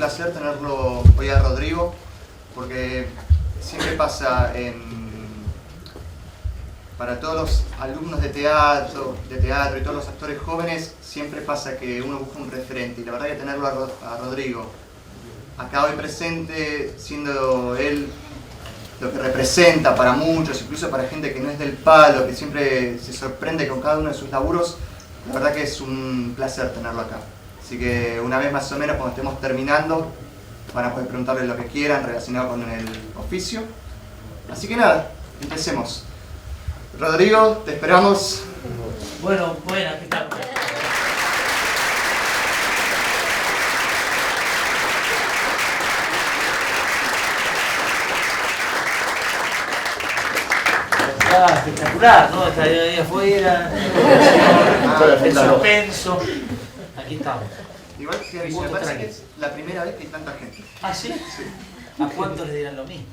placer tenerlo hoy a Rodrigo, porque siempre pasa para todos los alumnos de teatro y todos los actores jóvenes, siempre pasa que uno busca un referente, y la verdad que tenerlo a Rodrigo acá hoy presente, siendo él lo que representa para muchos, incluso para gente que no es del palo, que siempre se sorprende con cada uno de sus laburos, la verdad que es un placer tenerlo acá. Así que una vez más o menos cuando estemos terminando, van a poder preguntarle lo que quieran relacionado con el oficio. Así que nada, empecemos. Rodrigo, te esperamos. Bueno, aquí estamos. Espectacular, ¿no? Está ahí afuera, el suspenso. Aquí estamos. Igual que me parece que es la primera vez que hay tanta gente. ¿Ah, sí? Sí. ¿A cuántos le dirán lo mismo?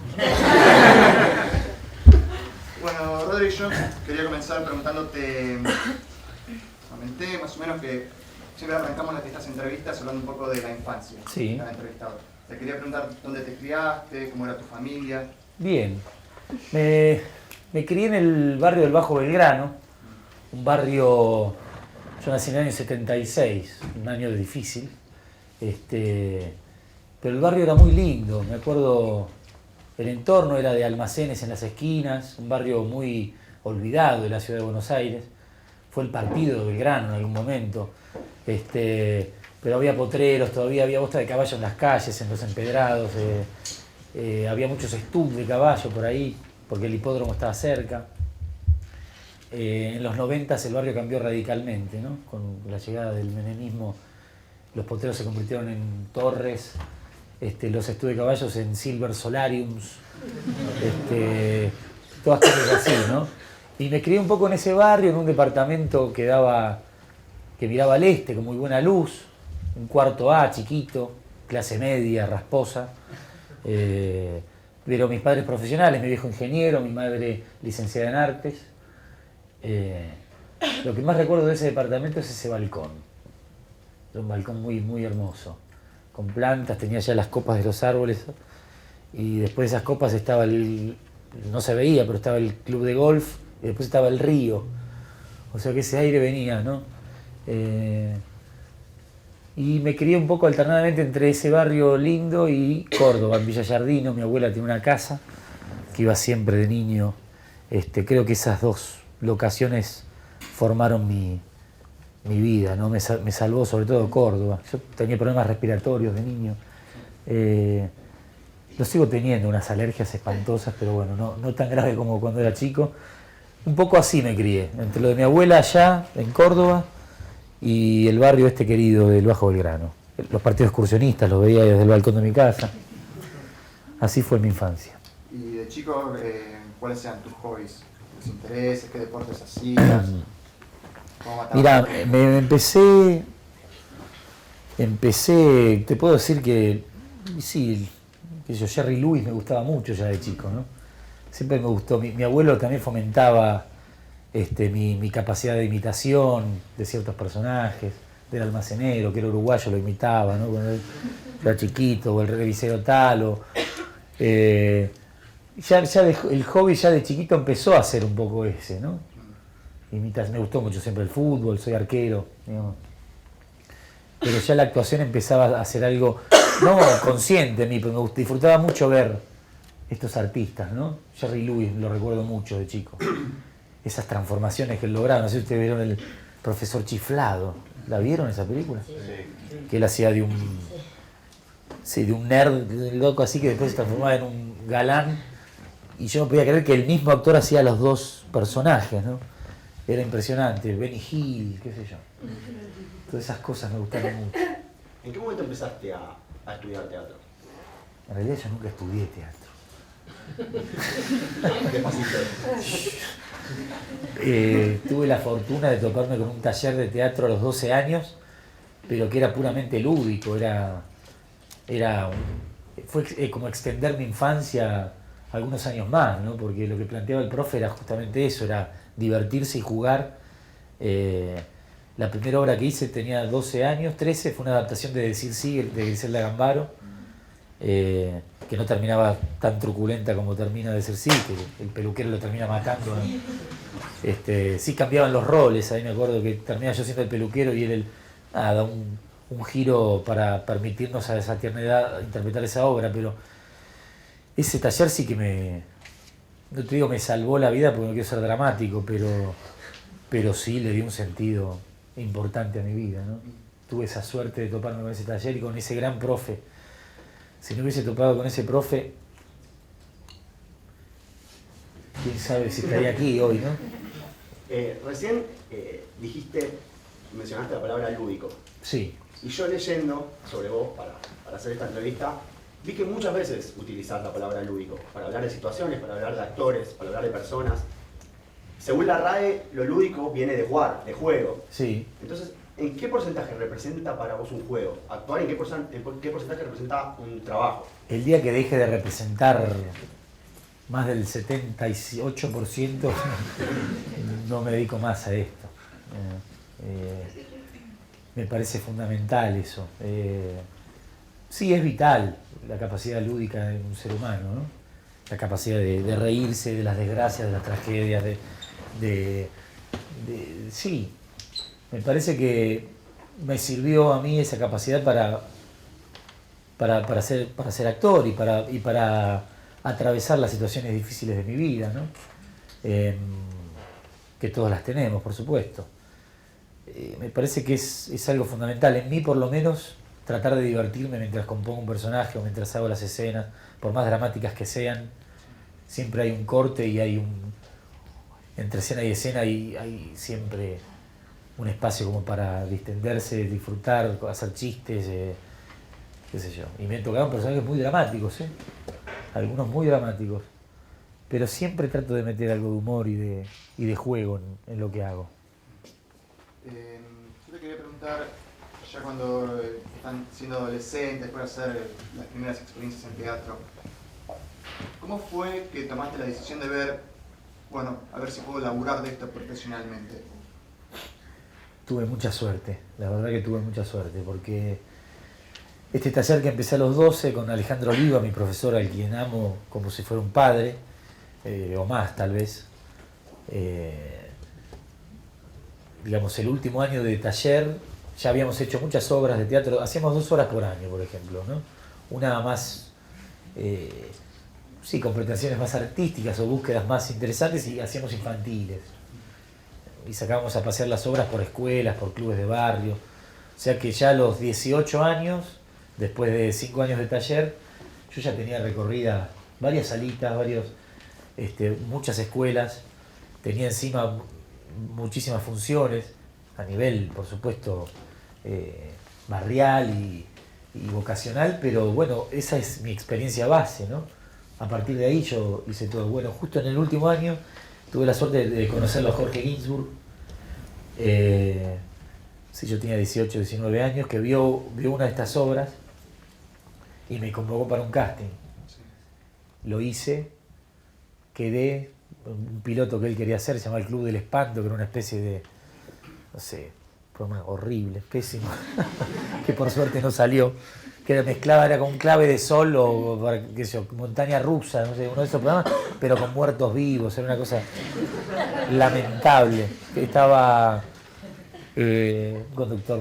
Bueno, Rodri, yo quería comenzar preguntándote, comenté más o menos que siempre arrancamos estas entrevistas hablando un poco de la infancia. Sí. Cada entrevistado. Te quería preguntar dónde te criaste, cómo era tu familia. Bien. Me crié en el barrio del Bajo Belgrano, un barrio, yo nací en el año 76, un año difícil, pero el barrio era muy lindo, me acuerdo, el entorno era de almacenes en las esquinas, un barrio muy olvidado de la ciudad de Buenos Aires, fue el partido de Belgrano en algún momento, pero había potreros, todavía había bosta de caballo en las calles, en los empedrados, había muchos studs de caballo por ahí, porque el hipódromo estaba cerca. En los 90 el barrio cambió radicalmente, ¿no? Con la llegada del menemismo, los potreros se convirtieron en torres, los estudios de caballos en silver solariums, todas cosas así, ¿no? Y me crié un poco en ese barrio, en un departamento que miraba al este, con muy buena luz, un cuarto A chiquito, clase media, rasposa. Pero mis padres profesionales, mi viejo ingeniero, mi madre licenciada en artes. Lo que más recuerdo de ese departamento es ese balcón. Era un balcón muy, muy hermoso, con plantas, tenía ya las copas de los árboles, y después de esas copas estaba no se veía, pero estaba el club de golf, y después estaba el río. O sea que ese aire venía, ¿no? Y me crié un poco alternadamente entre ese barrio lindo y Córdoba, en Villa Yardino. Mi abuela tiene una casa que iba siempre de niño. Creo que esas dos locaciones formaron mi vida, ¿no? Me salvó sobre todo Córdoba. Yo tenía problemas respiratorios de niño. Lo sigo teniendo, unas alergias espantosas, pero bueno, no tan grave como cuando era chico. Un poco así me crié, entre lo de mi abuela allá en Córdoba y el barrio querido del Bajo Belgrano. Los partidos excursionistas los veía desde el balcón de mi casa. Así fue mi infancia. Y de chico, ¿cuáles eran tus hobbies, tus intereses, qué deportes hacías? Mirá, empecé, te puedo decir que sí, Jerry Lewis me gustaba mucho ya de chico, ¿no? Siempre me gustó, mi abuelo también fomentaba mi capacidad de imitación de ciertos personajes, del almacenero, que era uruguayo, lo imitaba, ¿no? Cuando era chiquito, o el revisero tal, el hobby ya de chiquito empezó a ser un poco ese, ¿no? Me gustó mucho siempre el fútbol, soy arquero, digamos. Pero ya la actuación empezaba a ser algo, no consciente de mí, pero disfrutaba mucho ver estos artistas, ¿no? Jerry Lewis lo recuerdo mucho de chico. Esas transformaciones que él lograba, no sé si ustedes vieron El Profesor Chiflado, ¿la vieron esa película? Sí. Que él hacía de un nerd loco así que después se transformaba en un galán, y yo no podía creer que el mismo actor hacía los dos personajes, ¿no? Era impresionante, Benny Hill, qué sé yo. Todas esas cosas me gustaron mucho. ¿En qué momento empezaste a estudiar teatro? En realidad yo nunca estudié teatro. Despacito. Tuve la fortuna de toparme con un taller de teatro a los 12 años, pero que era puramente lúdico, fue como extender mi infancia algunos años más, ¿no? Porque lo que planteaba el profe era justamente eso, era divertirse y jugar. La primera obra que hice tenía 12 años, 13, fue una adaptación de Decir Sí, de Griselda Gambaro, que no terminaba tan truculenta como termina Decir Sí, que el peluquero lo termina matando, ¿no? Sí cambiaban los roles, ahí me acuerdo que terminaba yo siendo el peluquero y él da un giro para permitirnos a esa tierna edad interpretar esa obra, pero ese taller sí que no te digo me salvó la vida porque no quiero ser dramático, pero sí le dio un sentido importante a mi vida, ¿no? Tuve esa suerte de toparme con ese taller y con ese gran profe. Si no hubiese topado con ese profe, quién sabe si estaría aquí hoy, ¿no? Recién mencionaste la palabra lúdico. Sí. Y yo leyendo sobre vos para hacer esta entrevista, vi que muchas veces utilizás la palabra lúdico para hablar de situaciones, para hablar de actores, para hablar de personas. Según la RAE, lo lúdico viene de jugar, de juego. Sí. Entonces, ¿en qué porcentaje representa para vos un juego? ¿Actuar en qué porcentaje representa un trabajo? El día que deje de representar más del 78%, no me dedico más a esto. Me parece fundamental eso. Sí, es vital la capacidad lúdica de un ser humano, ¿no? La capacidad de reírse de las desgracias, de las tragedias, sí. Me parece que me sirvió a mí esa capacidad para ser actor y para atravesar las situaciones difíciles de mi vida, ¿no? Que todas las tenemos, por supuesto. Me parece que es algo fundamental. En mí, por lo menos, tratar de divertirme mientras compongo un personaje o mientras hago las escenas, por más dramáticas que sean, siempre hay un corte y entre escena y escena hay siempre un espacio como para distenderse, disfrutar, hacer chistes, qué sé yo. Y me tocaron personajes muy dramáticos, algunos muy dramáticos. Pero siempre trato de meter algo de humor y de juego en lo que hago. Yo te quería preguntar, ya cuando están siendo adolescentes, después de hacer las primeras experiencias en teatro, ¿cómo fue que tomaste la decisión de ver, bueno, a ver si puedo laburar de esto profesionalmente? Tuve mucha suerte, la verdad que tuve mucha suerte, porque este taller que empecé a los 12 con Alejandro Oliva, mi profesor al quien amo como si fuera un padre, o más tal vez, digamos, el último año de taller ya habíamos hecho muchas obras de teatro, hacíamos 2 horas por año, por ejemplo, ¿no? Una más, sí, con pretensiones más artísticas o búsquedas más interesantes, y hacíamos infantiles. Y sacábamos a pasear las obras por escuelas, por clubes de barrio. O sea que ya a los 18 años, después de 5 años de taller, yo ya tenía recorrida varias salitas, muchas escuelas, tenía encima muchísimas funciones, a nivel, por supuesto, barrial y vocacional, pero bueno, esa es mi experiencia base, ¿no? A partir de ahí yo hice todo. Bueno, justo en el último año tuve la suerte de conocerlo a Jorge Ginsburg. Sí, yo tenía 18, 19 años, que vio una de estas obras y me convocó para un casting. Lo hice, quedé, un piloto que él quería hacer, se llamaba El Club del Espanto, que era una especie de, no sé, programa horrible, pésimo, que por suerte no salió, que era con Clave de Sol o qué sé yo, Montaña Rusa, no sé, uno de esos programas, pero con muertos vivos, era una cosa lamentable. Estaba un conductor,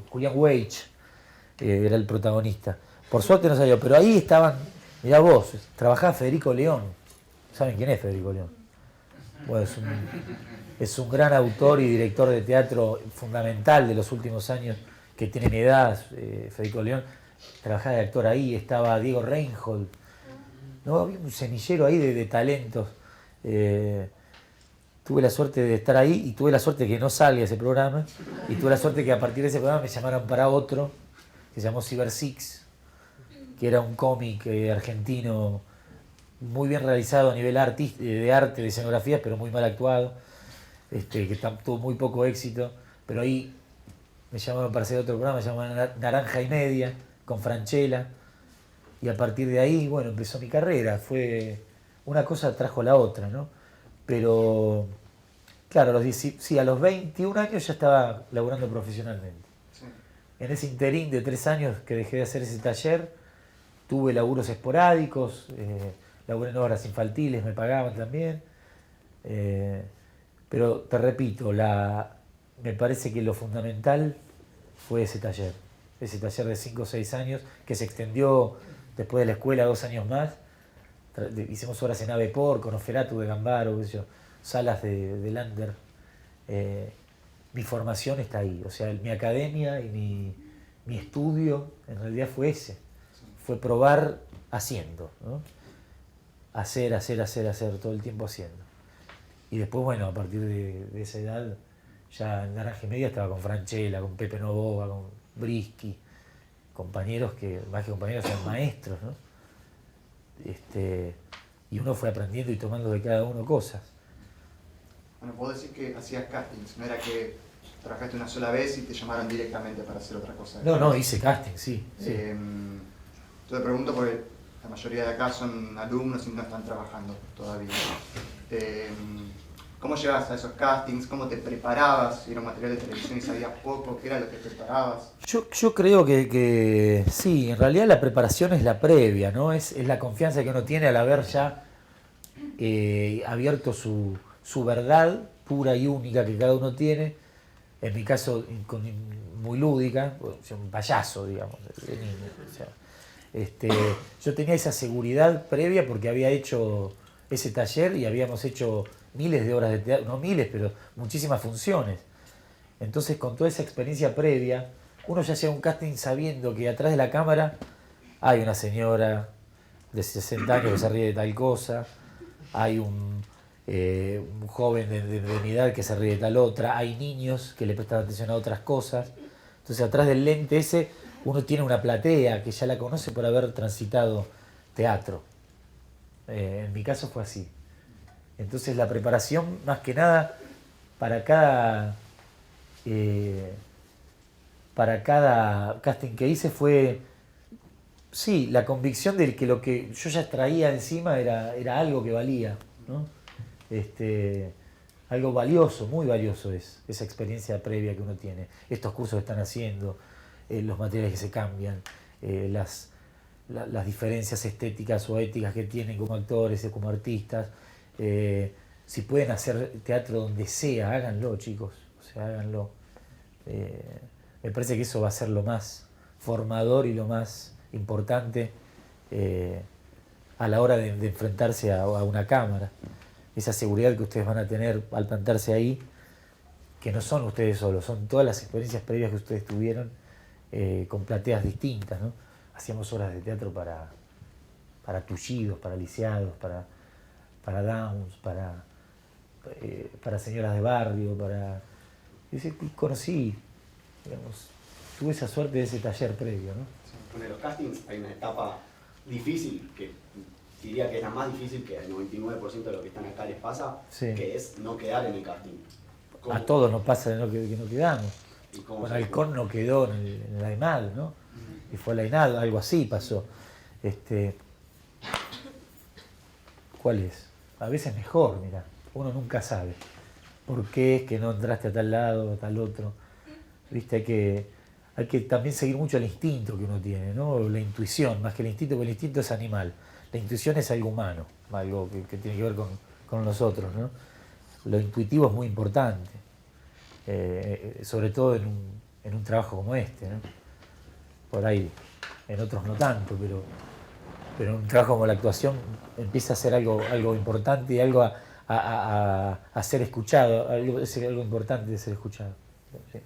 Julián Weich, era el protagonista. Por suerte no salió, pero ahí estaban, mirá vos, trabajaba Federico León. ¿Saben quién es Federico León? Bueno, es un gran autor y director de teatro fundamental de los últimos años, que tiene mi edad, Federico León. Trabajaba de actor ahí, estaba Diego Reinhold. ¿No? Había un semillero ahí de talentos. Tuve la suerte de estar ahí y tuve la suerte de que no salga ese programa, y tuve la suerte que a partir de ese programa me llamaron para otro que se llamó Cyber Six, que era un cómic argentino muy bien realizado a nivel de arte, de escenografías, pero muy mal actuado, que tuvo muy poco éxito, pero ahí me llamaron para hacer otro programa, se llama Naranja y Media, con Franchella, y a partir de ahí, bueno, empezó mi carrera. Fue una cosa trajo la otra, ¿no? Pero Claro, sí, a los 21 años ya estaba laburando profesionalmente. Sí. En ese interín de 3 años que dejé de hacer ese taller, tuve laburos esporádicos, laburé en obras infantiles, me pagaban también. Pero te repito, me parece que lo fundamental fue ese taller de 5 o 6 años, que se extendió después de la escuela 2 años más. Hicimos horas en Avepor, con Oferatu de Gambaro, qué sé yo, salas de Lander. Mi formación está ahí, o sea, mi academia y mi estudio en realidad fue ese. Fue probar haciendo, ¿no? Hacer, todo el tiempo haciendo. Y después, bueno, a partir de esa edad, ya en Naranja y Media estaba con Franchella, con Pepe Novoa, con Brisky, compañeros que, más que compañeros, eran maestros, ¿no? Y uno fue aprendiendo y tomando de cada uno cosas. Bueno, puedo decir que hacías castings, no era que trabajaste una sola vez y te llamaron directamente para hacer otra cosa. No, hice casting, sí. Yo te pregunto porque la mayoría de acá son alumnos y no están trabajando todavía. ¿Cómo llegabas a esos castings? ¿Cómo te preparabas? ¿Era un material de televisión y sabías poco? ¿Qué era lo que preparabas? Yo creo que sí, en realidad la preparación es la previa, ¿no? Es la confianza que uno tiene al haber ya abierto su verdad pura y única que cada uno tiene. En mi caso, muy lúdica, soy un payaso, digamos, de niño. O sea, yo tenía esa seguridad previa porque había hecho ese taller y habíamos hecho miles de horas de teatro, no miles, pero muchísimas funciones. Entonces, con toda esa experiencia previa, uno ya hacía un casting sabiendo que atrás de la cámara hay una señora de 60 años que se ríe de tal cosa, hay un joven de mi edad que se ríe de tal otra, hay niños que le prestan atención a otras cosas. Entonces, atrás del lente ese, uno tiene una platea que ya la conoce por haber transitado teatro. En mi caso fue así. Entonces la preparación, más que nada, para cada casting que hice fue, sí, la convicción de que lo que yo ya traía encima era algo que valía, ¿no? Algo valioso, muy valioso es esa experiencia previa que uno tiene. Estos cursos que están haciendo, los materiales que se cambian, las diferencias estéticas o éticas que tienen como actores y como artistas. Si pueden hacer teatro donde sea, háganlo, chicos, o sea, háganlo. Me parece que eso va a ser lo más formador y lo más importante a la hora de enfrentarse a una cámara. Esa seguridad que ustedes van a tener al plantarse ahí, que no son ustedes solos, son todas las experiencias previas que ustedes tuvieron con plateas distintas, ¿no? Hacíamos horas de teatro para tullidos, para lisiados, para downs, para señoras de barrio, conocí, digamos, tuve esa suerte de ese taller previo, ¿no? En los castings hay una etapa difícil, que diría que es la más difícil que al 99% de los que están acá les pasa, sí, que es no quedar en el casting. ¿Cómo? A todos nos pasa que no quedamos. Con Halcón no quedó en el AINAL, ¿no? Y fue el AINAL, algo así pasó. ¿Cuál es? A veces mejor, mira, uno nunca sabe por qué es que no entraste a tal lado o a tal otro. ¿Viste? Hay que también seguir mucho el instinto que uno tiene, ¿no? La intuición, más que el instinto, porque el instinto es animal. La intuición es algo humano, algo que tiene que ver con nosotros, ¿no? Lo intuitivo es muy importante, sobre todo en un trabajo como este, ¿no? Por ahí, en otros no tanto, pero en un trabajo como la actuación empieza a ser algo importante y algo a ser escuchado, algo importante de ser escuchado. ¿Sí?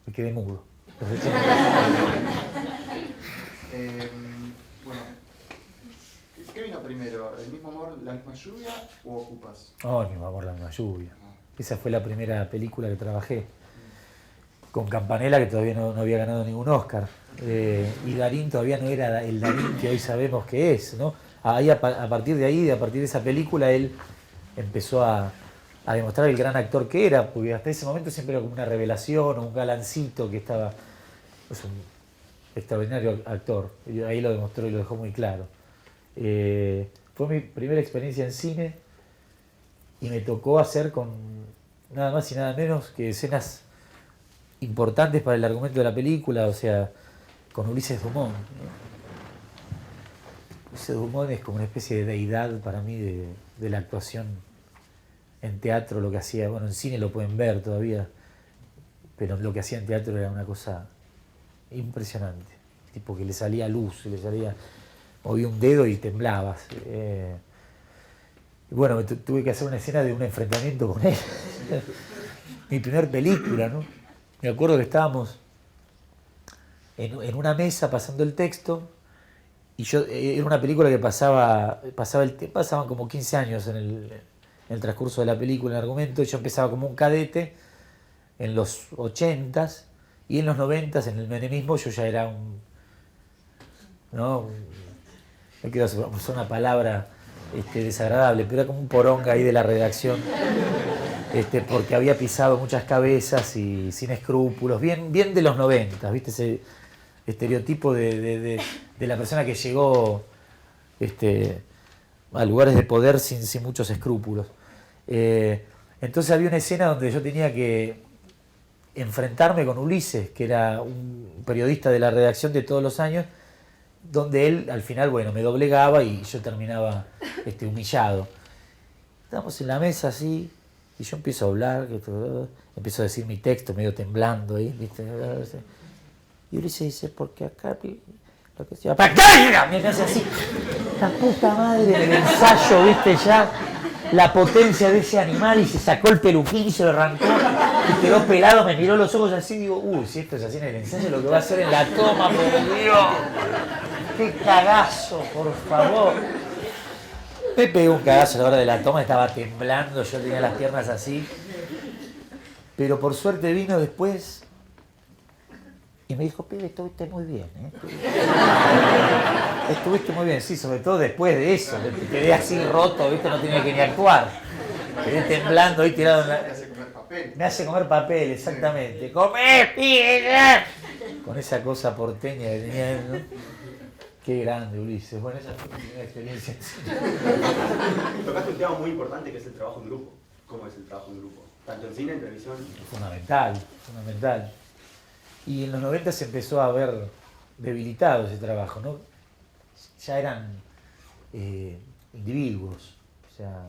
Me quedé mudo. Bueno, ¿qué vino primero? ¿El mismo amor, la misma lluvia o Ocupas? Oh, mi amor, la misma lluvia. Esa fue la primera película que trabajé. Con Campanella, que todavía no había ganado ningún Oscar. Y Darín todavía no era el Darín que hoy sabemos que es, ¿no? Ahí, a partir de esa película, él empezó a demostrar el gran actor que era, porque hasta ese momento siempre era como una revelación o un galancito que estaba... Es un extraordinario actor. Y ahí lo demostró y lo dejó muy claro. Fue mi primera experiencia en cine y me tocó hacer con nada más y nada menos que escenas importantes para el argumento de la película, o sea, con Ulises Dumont, ¿no? Ulises Dumont es como una especie de deidad para mí de la actuación en teatro, lo que hacía, bueno, en cine lo pueden ver todavía, pero lo que hacía en teatro era una cosa impresionante, tipo que le salía luz, movía un dedo y temblabas. Y bueno, tuve que hacer una escena de un enfrentamiento con él. Mi primer película, ¿no? Me acuerdo que estábamos en una mesa pasando el texto, y yo era una película que pasaban como 15 años en el transcurso de la película, en el argumento, y yo empezaba como un cadete en los 80s, y en los 90s, en el menemismo, yo ya era no quiero usar una palabra desagradable, pero era como un poronga ahí de la redacción, porque había pisado muchas cabezas y sin escrúpulos, bien de los 90, ¿viste? Ese estereotipo de la persona que llegó a lugares de poder sin muchos escrúpulos. Entonces había una escena donde yo tenía que enfrentarme con Ulises, que era un periodista de la redacción de Todos los Años, donde él al final, bueno, me doblegaba y yo terminaba humillado. Estamos en la mesa así, y yo empiezo a hablar, empiezo a decir mi texto medio temblando ahí, ¿viste? Y Ulises dice, porque acá lo que se llama ¡Pactaria! Me hace así, la puta madre del ensayo, ¿viste? Ya la potencia de ese animal, y se sacó el peluquín y se lo arrancó y quedó pelado, me miró los ojos así y digo, si esto es así en el ensayo, lo que va a hacer en la toma, por Dios, qué cagazo, por favor. Me pegó un cagazo a la hora de la toma, estaba temblando, yo tenía las piernas así, pero por suerte vino después y me dijo, pibe, estuviste muy bien, ¿eh? Estuviste muy bien, sí, sobre todo después de eso, que quedé así roto, ¿viste? No tenía que ni actuar. Quedé temblando ahí tirado en la... Me hace comer papel. Me hace comer papel, exactamente. ¡Comer, pibe! Con esa cosa porteña que tenía él, ¿no? Qué grande, Ulises. Bueno, esa fue mi primera experiencia. Tocaste un tema muy importante que es el trabajo en grupo. ¿Cómo es el trabajo en grupo? Tanto en cine, en televisión. Fundamental. Y en los 90 se empezó a ver debilitado ese trabajo, ¿no? Ya eran individuos, o sea,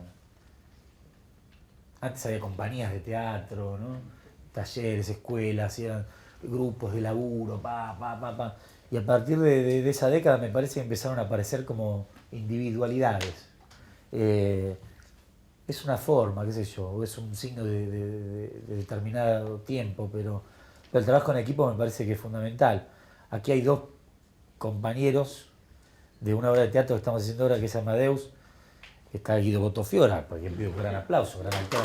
antes había compañías de teatro, ¿no? Talleres, escuelas, eran grupos de laburo, y a partir de esa década me parece que empezaron a aparecer como individualidades. Es una forma, qué sé yo, es un signo de determinado tiempo, pero el trabajo en equipo me parece que es fundamental. Aquí hay dos compañeros de una obra de teatro que estamos haciendo ahora, que es Amadeus. Está Guido Botofiora, para quien pido un gran aplauso, gran actor.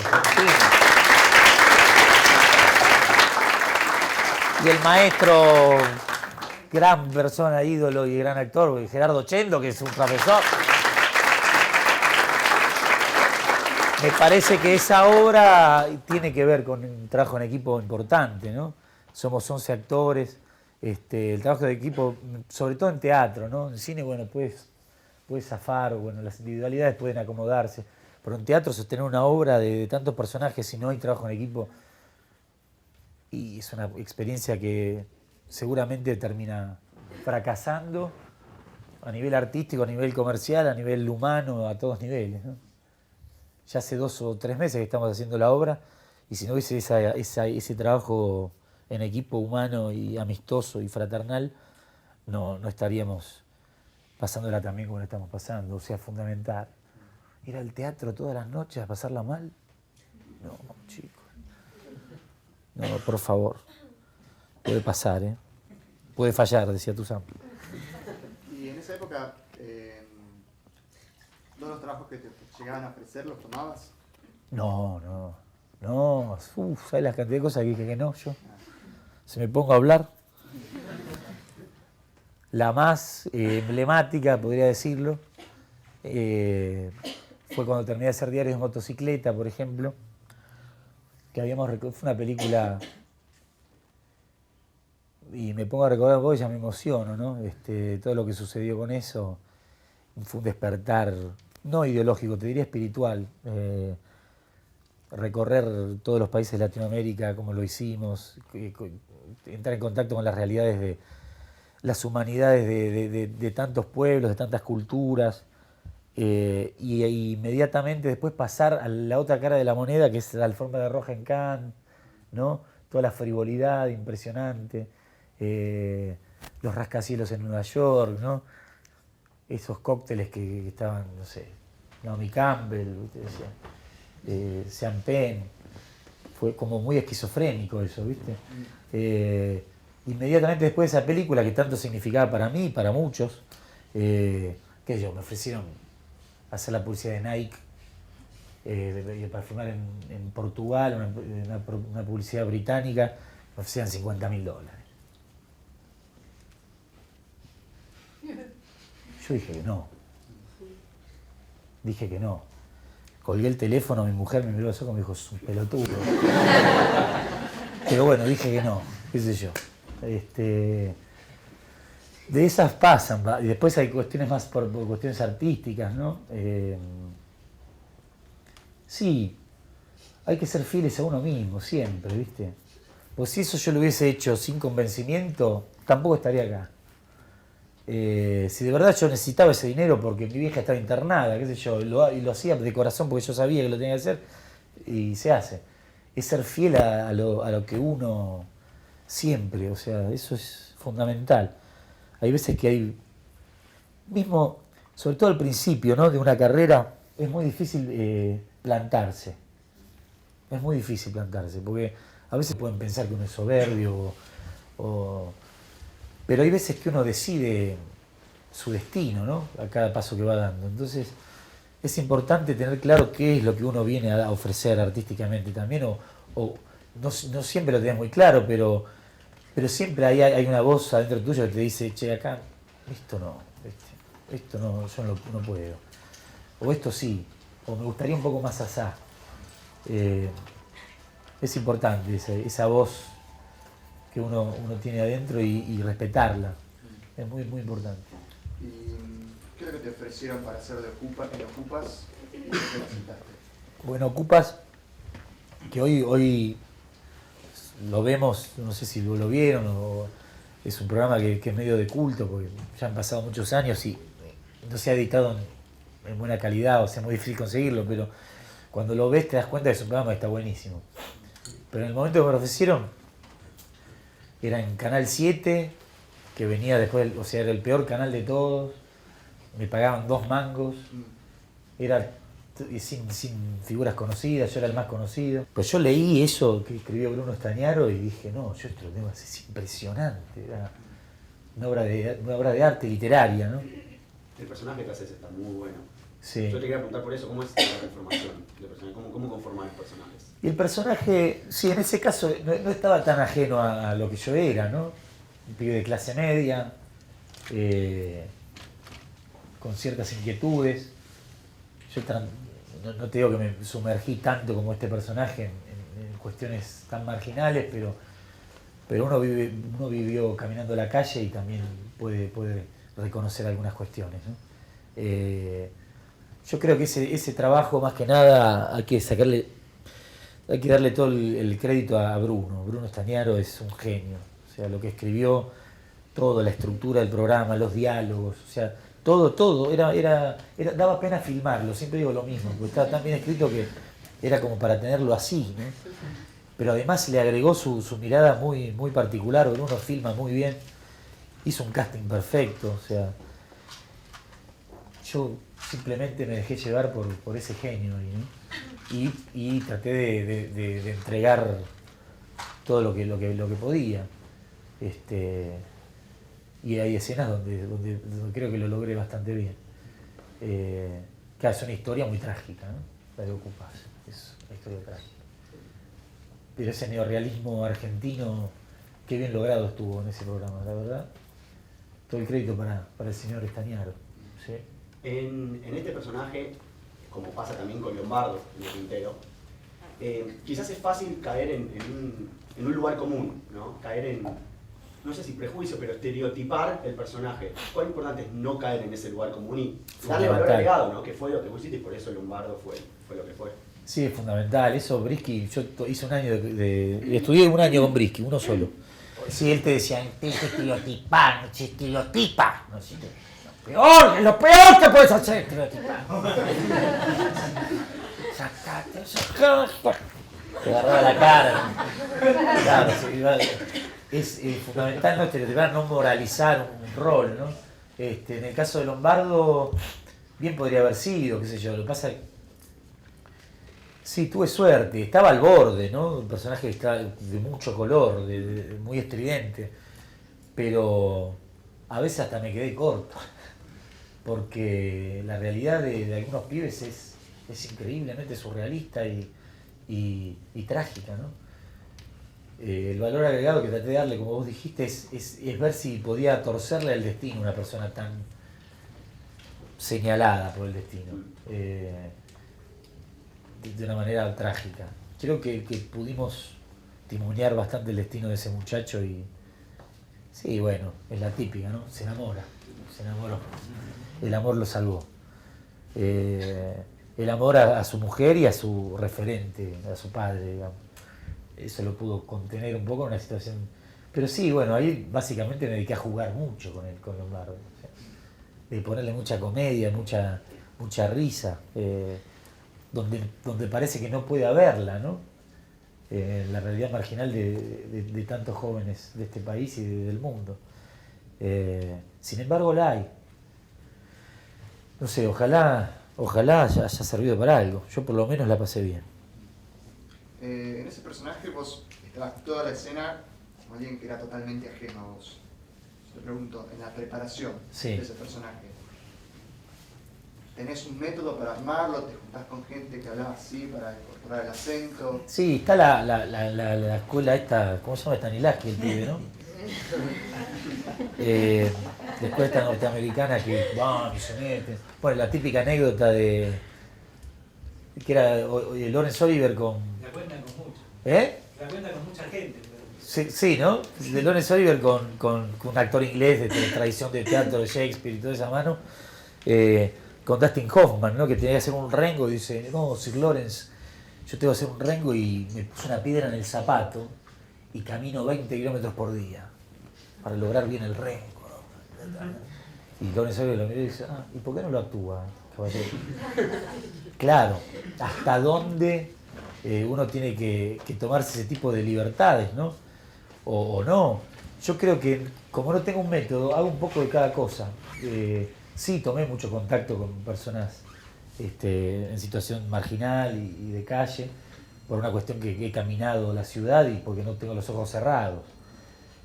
Y el maestro, gran persona, ídolo y gran actor, Gerardo Chendo, que es un profesor. Me parece que esa obra tiene que ver con un trabajo en equipo importante, ¿no? Somos 11 actores, el trabajo de equipo, sobre todo en teatro, ¿no? En cine, bueno, puedes zafar, bueno, las individualidades pueden acomodarse, pero en teatro sostener una obra de tantos personajes si no hay trabajo en equipo, y es una experiencia que seguramente termina fracasando a nivel artístico, a nivel comercial, a nivel humano, a todos niveles, ¿no? Ya hace 2 o 3 meses que estamos haciendo la obra, y si no hubiese ese trabajo en equipo humano y amistoso y fraternal, no estaríamos pasándola también como la estamos pasando. O sea, fundamental. Ir al teatro todas las noches a pasarla mal. No, chicos. No, por favor. Puede pasar, ¿eh? Puede fallar, decía Tuzán. Y en esa época, todos los trabajos que te llegaban a ofrecer, ¿los tomabas? No. ¿Sabes la cantidad de cosas que no yo? Se me pongo a hablar. La más emblemática, podría decirlo, fue cuando terminé de hacer Diarios de Motocicleta, por ejemplo, que fue una película, y me pongo a recordar un poco y ya me emociono, ¿no? Todo lo que sucedió con eso fue un despertar, no ideológico, te diría espiritual. recorrer todos los países de Latinoamérica como lo hicimos, entrar en contacto con las realidades de las humanidades de tantos pueblos, de tantas culturas, y inmediatamente después pasar a la otra cara de la moneda, que es la alfombra roja en Cannes, ¿no? Toda la frivolidad impresionante, los rascacielos en Nueva York, ¿no? Esos cócteles que estaban, no sé, Naomi Campbell, Sean Penn, fue como muy esquizofrénico eso, ¿viste? Inmediatamente después de esa película que tanto significaba para mí y para muchos, me ofrecieron hacer la publicidad de Nike, de parfumar en Portugal, una publicidad británica, me ofrecían $50.000. Yo dije que no. Dije que no. Colgué el teléfono, mi mujer me miró los ojos y me dijo, es un pelotudo. Pero bueno, dije que no, qué sé yo. De esas pasan, y después hay cuestiones más por cuestiones artísticas, ¿no? Sí, hay que ser fieles a uno mismo, siempre, ¿viste? Pues si eso yo lo hubiese hecho sin convencimiento, tampoco estaría acá. Si de verdad yo necesitaba ese dinero porque mi vieja estaba internada, qué sé yo, y lo hacía de corazón porque yo sabía que lo tenía que hacer, y se hace. Es ser fiel a lo que uno siempre, o sea, eso es fundamental. Hay veces que hay, mismo, sobre todo al principio, ¿no?, de una carrera, es muy difícil plantarse. Es muy difícil plantarse, porque a veces pueden pensar que uno es soberbio, pero hay veces que uno decide su destino, ¿no?, a cada paso que va dando. Entonces, es importante tener claro qué es lo que uno viene a ofrecer artísticamente también, o no siempre lo tenés muy claro, pero siempre hay una voz adentro tuyo que te dice, che, acá, esto no, yo no puedo. O esto sí, o me gustaría un poco más asá. Es importante esa voz que uno tiene adentro y respetarla. Es muy, muy importante. ¿Y qué es lo que te ofrecieron para hacer de Ocupas? ¿Qué necesitaste? Bueno, Ocupas, que hoy lo vemos, no sé si lo vieron, es un programa que es medio de culto, porque ya han pasado muchos años y no se ha editado en buena calidad, o sea, es muy difícil conseguirlo, pero cuando lo ves te das cuenta que es un programa que está buenísimo. Pero en el momento que me lo ofrecieron, era en Canal 7, que venía después, o sea, era el peor canal de todos, me pagaban 2 mangos, era sin figuras conocidas, yo era el más conocido. Pues yo leí eso que escribió Bruno Estañaro y dije, no, yo esto lo tengo que hacer, es impresionante, era una obra de arte literaria, ¿no? El personaje que haces está muy bueno. Sí. Yo te quería preguntar por eso, ¿cómo es la conformación del personaje? ¿Cómo conforman los personajes? Y el personaje, sí, en ese caso no estaba tan ajeno a lo que yo era, ¿no? Un pibe de clase media, con ciertas inquietudes. Yo no te digo que me sumergí tanto como este personaje en cuestiones tan marginales, pero uno vivió caminando la calle y también puede reconocer algunas cuestiones, ¿no? Yo creo que ese trabajo, más que nada, hay que darle todo el crédito a Bruno. Bruno Estañaro es un genio. O sea, lo que escribió, todo, la estructura del programa, los diálogos, o sea, todo, daba pena filmarlo, siempre digo lo mismo, porque estaba tan bien escrito que era como para tenerlo así, ¿no? Pero además le agregó su mirada muy, muy particular. Bruno filma muy bien, hizo un casting perfecto, o sea, yo simplemente me dejé llevar por ese genio, ¿no? Y traté de entregar todo lo que podía. Y hay escenas donde creo que lo logré bastante bien. Claro, es una historia muy trágica, ¿no? La de Ocupas, es una historia trágica. Pero ese neorrealismo argentino, qué bien logrado estuvo en ese programa, la verdad. Todo el crédito para el señor Estañaro. ¿Sí? En este personaje, como pasa también con Lombardo en el Quintero, quizás es fácil caer en un lugar común, ¿no? Caer en, no sé si prejuicio, pero estereotipar el personaje. Cuán importante es no caer en ese lugar común y darle valor agregado, ¿no? Que fue lo que vos hiciste y por eso Lombardo fue lo que fue. Sí, es fundamental. Eso, Brisky, yo hice un año estudié un año con Brisky, uno solo. Sí, él te decía, te estereotipa, no se estereotipa. No, sí, lo peor que puedes hacer, estereotipar. Sacate, te agarraba la cara. Claro, es fundamental no estereotipar, no moralizar un rol, ¿no? En el caso de Lombardo, bien podría haber sido, qué sé yo, lo que pasa es que sí, tuve suerte, estaba al borde, ¿no? Un personaje que está de mucho color, muy estridente, pero a veces hasta me quedé corto, porque la realidad de algunos pibes es increíblemente surrealista y trágica, ¿no? El valor agregado que traté de darle, como vos dijiste, es ver si podía torcerle el destino a una persona tan señalada por el destino. De una manera trágica. Creo que pudimos timonear bastante el destino de ese muchacho y sí, bueno, es la típica, ¿no? Se enamoró. El amor lo salvó. El amor a su mujer y a su referente, a su padre, digamos. Eso lo pudo contener un poco en una situación. Pero sí, bueno, ahí básicamente me dediqué a jugar mucho con Lombardo. O sea, de ponerle mucha comedia, mucha risa. Donde parece que no puede haberla, ¿no? La realidad marginal de tantos jóvenes de este país y del mundo. Sin embargo, la hay. No sé, ojalá haya servido para algo. Yo por lo menos la pasé bien. En ese personaje vos estabas toda la escena como alguien que era totalmente ajeno a vos. Te pregunto, en la preparación de ese personaje, ¿tenés un método para armarlo? ¿Te juntás con gente que hablaba así para incorporar el acento? Sí, está la escuela esta, ¿cómo se llama? Stanislavski, el pibe, ¿no? La escuela esta norteamericana que van y se meten. Bueno, la típica anécdota de que era Laurence Olivier con... La cuentan con mucho. ¿Eh? La cuentan con mucha gente. Sí, ¿no? De Laurence Olivier con un actor inglés de tradición de teatro de Shakespeare y toda esa mano. Con Dustin Hoffman, ¿no? Que tenía que hacer un rengo y dice, no, Sir Lawrence, yo tengo que hacer un rengo y me puse una piedra en el zapato y camino 20 kilómetros por día para lograr bien el rengo, ¿no? Y Lawrence Olivier lo miró y dice, ¿y por qué no lo actúa, caballero? Claro, hasta dónde uno tiene que tomarse ese tipo de libertades, ¿no? O no. Yo creo que como no tengo un método, hago un poco de cada cosa. Sí, tomé mucho contacto con personas en situación marginal y de calle, por una cuestión que he caminado la ciudad y porque no tengo los ojos cerrados,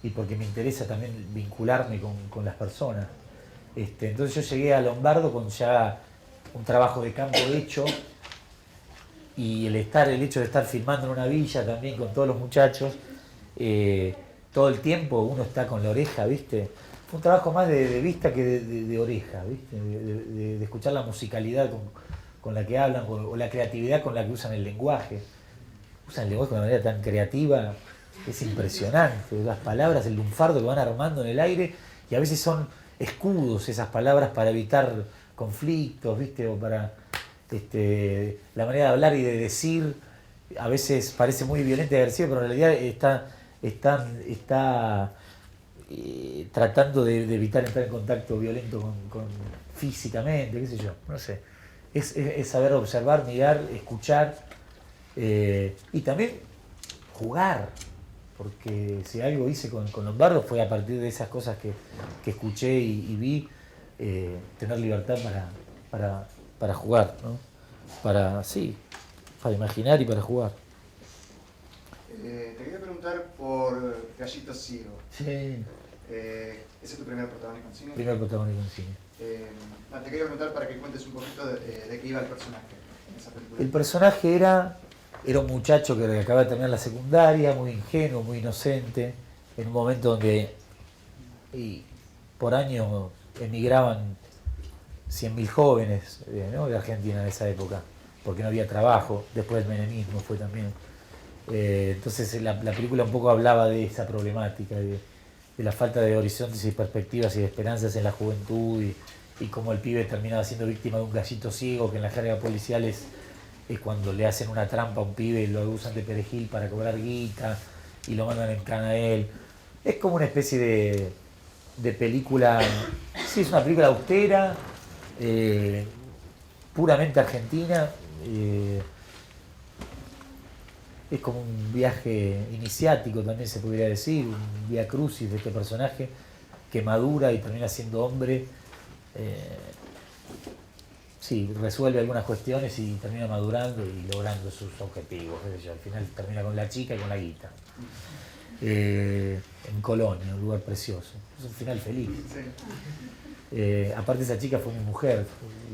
y porque me interesa también vincularme con las personas. Entonces yo llegué a Lombardo con ya un trabajo de campo hecho, y el hecho de estar filmando en una villa también con todos los muchachos, todo el tiempo uno está con la oreja, ¿viste? Fue un trabajo más de vista que de oreja, ¿viste? De escuchar la musicalidad con la que hablan o la creatividad con la que usan el lenguaje. Usan el lenguaje de una manera tan creativa, es impresionante. Las palabras, el lunfardo que van armando en el aire, y a veces son escudos esas palabras para evitar conflictos, ¿viste? O para la manera de hablar y de decir, a veces parece muy violenta y agresiva, pero en realidad está tratando de evitar entrar en contacto violento con físicamente, qué sé yo, no sé. Es saber observar, mirar, escuchar y también jugar, porque si algo hice con Lombardo fue a partir de esas cosas que escuché y vi, tener libertad para jugar, ¿no? Para imaginar y para jugar. Te quería preguntar por Gallito Ciego. Sí. ¿Ese es tu primer protagónico en cine? Primer protagónico en cine. Te quería preguntar para que cuentes un poquito de qué iba el personaje en esa película. El personaje era un muchacho que acababa de terminar la secundaria, muy ingenuo, muy inocente, en un momento donde por año emigraban 100.000 jóvenes, ¿no? De Argentina en esa época, porque no había trabajo. Después del menemismo fue también. Entonces la película un poco hablaba de esa problemática, de la falta de horizontes y perspectivas y de esperanzas en la juventud, y cómo el pibe terminaba siendo víctima de un gallito ciego, que en la jerga policial es es cuando le hacen una trampa a un pibe y lo usan de perejil para cobrar guita y lo mandan en cana a él. Es como una especie de película, sí, es una película austera, puramente argentina. Es como un viaje iniciático, también se podría decir, un vía crucis de este personaje que madura y termina siendo hombre. Sí, resuelve algunas cuestiones y termina madurando y logrando sus objetivos. Al final termina con la chica y con la guita. En Colonia, un lugar precioso. Es un final feliz. Aparte, esa chica fue mi mujer,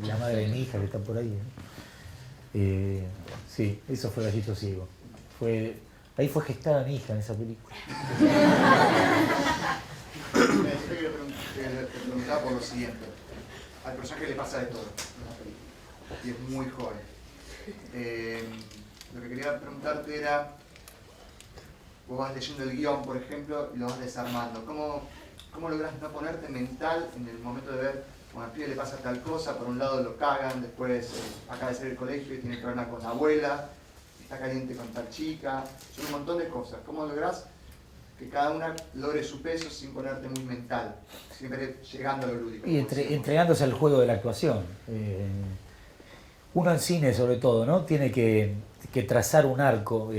la madre de mi hija que está por ahí. Sí, eso fue Gallito Ciego. Ahí fue gestada mi hija en esa película. Te preguntaba por lo siguiente. Al personaje le pasa de todo en la película y es muy joven. Lo que quería preguntarte era, vos vas leyendo el guión, por ejemplo, y lo vas desarmando. ¿Cómo logras no ponerte mental en el momento de ver, cuando al pibe le pasa tal cosa, por un lado lo cagan, después acaba de salir del colegio y tiene problema con la abuela, está caliente con tal chica, son un montón de cosas. ¿Cómo lográs que cada una logre su peso sin ponerte muy mental, siempre llegando a lo lúdico? Y entregándose al juego de la actuación. Uno en cine, sobre todo, ¿no? Tiene que trazar un arco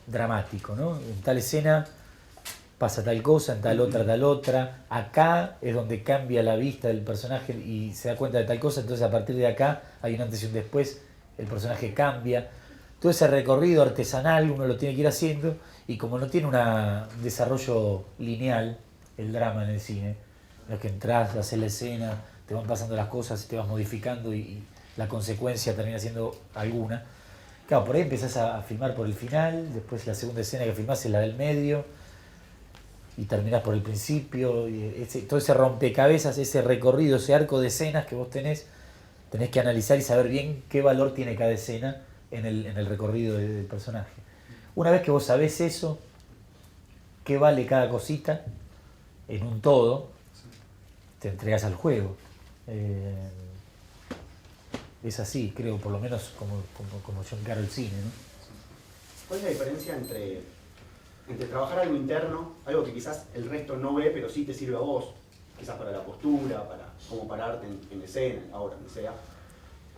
dramático, ¿no? En tal escena pasa tal cosa, en tal otra. Acá es donde cambia la vista del personaje y se da cuenta de tal cosa, entonces a partir de acá hay un antes y un después, el personaje cambia. Todo ese recorrido artesanal uno lo tiene que ir haciendo, y como no tiene un desarrollo lineal el drama en el cine, en el que entras, haces la escena, te van pasando las cosas y te vas modificando y la consecuencia termina siendo alguna. Claro, por ahí empezás a filmar por el final, después la segunda escena que filmás es la del medio, y terminás por el principio, y todo ese rompecabezas, ese recorrido, ese arco de escenas que vos tenés que analizar y saber bien qué valor tiene cada escena en el recorrido del personaje. Una vez que vos sabés eso, qué vale cada cosita en un todo, te entregas al juego. Es así, creo, por lo menos como yo encaro el cine, ¿no? ¿Cuál es la diferencia entre trabajar algo interno, algo que quizás el resto no ve, pero sí te sirve a vos, quizás para la postura, para cómo pararte en escena, en la obra, donde sea?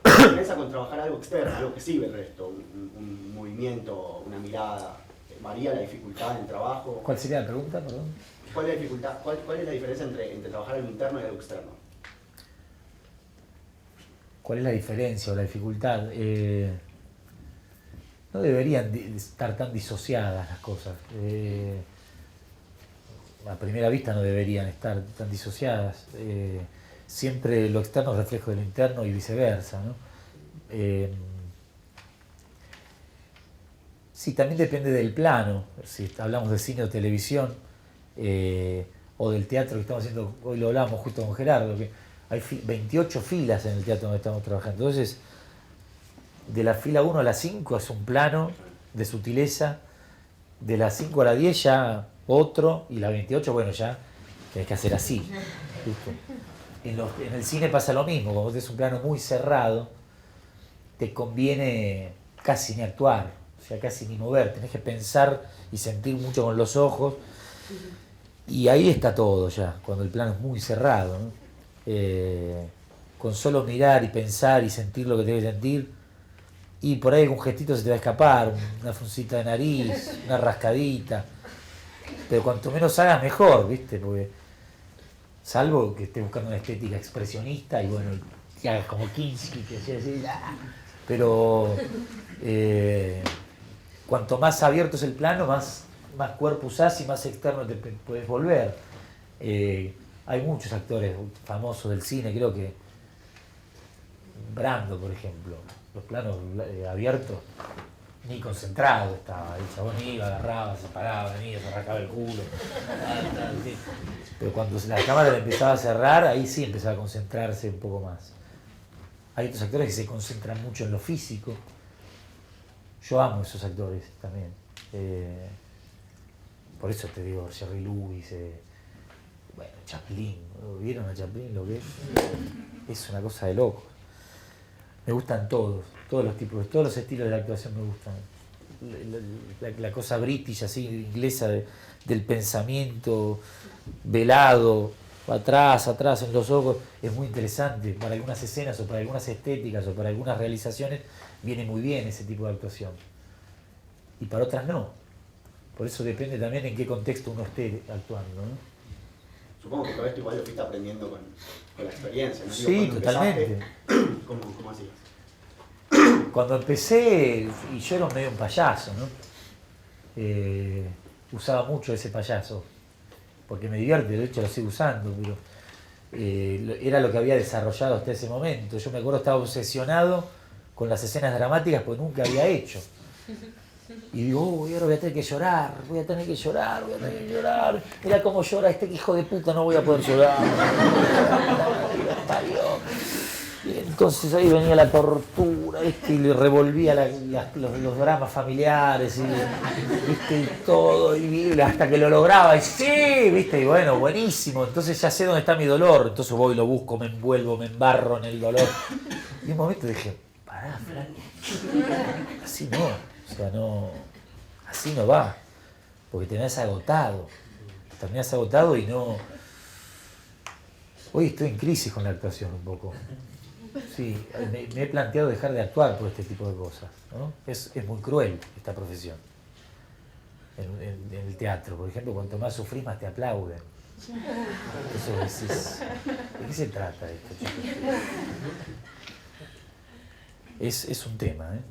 La diferencia con trabajar algo externo, algo que sí ve el resto, un movimiento, una mirada, ¿varía la dificultad en el trabajo? ¿Cuál sería la pregunta, perdón? ¿Cuál es la dificultad? ¿Cuál es la diferencia entre trabajar algo interno y algo externo? ¿Cuál es la diferencia o la dificultad? No deberían estar tan disociadas las cosas. A primera vista no deberían estar tan disociadas. Siempre lo externo es reflejo de lo interno y viceversa, ¿no? Sí, también depende del plano. Si hablamos de cine o televisión, o del teatro que estamos haciendo, hoy lo hablamos justo con Gerardo, que hay 28 filas en el teatro donde estamos trabajando. Entonces, de la fila 1 a la 5 es un plano de sutileza, de la 5 a la 10 ya otro, y la 28, bueno, ya tenés que hacer así, ¿viste? En el cine pasa lo mismo, cuando tenés un plano muy cerrado, te conviene casi ni actuar, o sea, casi ni mover, tenés que pensar y sentir mucho con los ojos, y ahí está todo ya, cuando el plano es muy cerrado, ¿no? Con solo mirar y pensar y sentir lo que tenés que sentir, y por ahí algún gestito se te va a escapar, una fruncita de nariz, una rascadita, pero cuanto menos hagas mejor, ¿viste? Porque salvo que estés buscando una estética expresionista y bueno, que hagas como Kinski, que sea así, pero cuanto más abierto es el plano, más cuerpo usás y más externo te puedes volver. Hay muchos actores famosos del cine, creo que Brando, por ejemplo, los planos abiertos, ni concentrado estaba, el chabón iba, agarraba, se paraba, venía, se arrancaba el culo, pero cuando la cámara le empezaba a cerrar, ahí sí empezaba a concentrarse un poco más. Hay otros actores que se concentran mucho en lo físico, yo amo esos actores también, por eso te digo, Jerry Lewis, bueno, Chaplin, ¿vieron a Chaplin lo que es? Es una cosa de loco. Me gustan todos los tipos, todos los estilos de la actuación me gustan. La cosa british, así, inglesa, del pensamiento velado, atrás, en los ojos, es muy interesante. Para algunas escenas o para algunas estéticas o para algunas realizaciones viene muy bien ese tipo de actuación. Y para otras no. Por eso depende también en qué contexto uno esté actuando, ¿no? Supongo que todo esto igual lo fuiste aprendiendo con la experiencia, ¿no? Sí, Digo, totalmente. ¿Cómo hacías? Cuando empecé, y yo era medio un payaso, ¿no? Usaba mucho ese payaso, porque me divierte, de hecho lo sigo usando, pero era lo que había desarrollado hasta ese momento. Yo me acuerdo, estaba obsesionado con las escenas dramáticas porque nunca había hecho. Y digo, ahora voy a tener que llorar. Mira cómo llora este hijo de puta, no voy a poder llorar. Y entonces ahí venía la tortura, ¿viste? Y le revolvía los dramas familiares, ¿viste? Y todo, y hasta que lo lograba, y sí, ¿viste? Y bueno, buenísimo, entonces ya sé dónde está mi dolor, entonces voy, lo busco, me envuelvo, me embarro en el dolor. Y un momento dije, pará, Fran, así no, o sea, no, así no va, porque terminás agotado y no... Hoy estoy en crisis con la actuación un poco. Sí, me he planteado dejar de actuar por este tipo de cosas, ¿no? Es muy cruel esta profesión. En el teatro, por ejemplo, cuanto más sufrís, más te aplauden. Eso decís, ¿de qué se trata esto, chicos? Es un tema, ¿eh?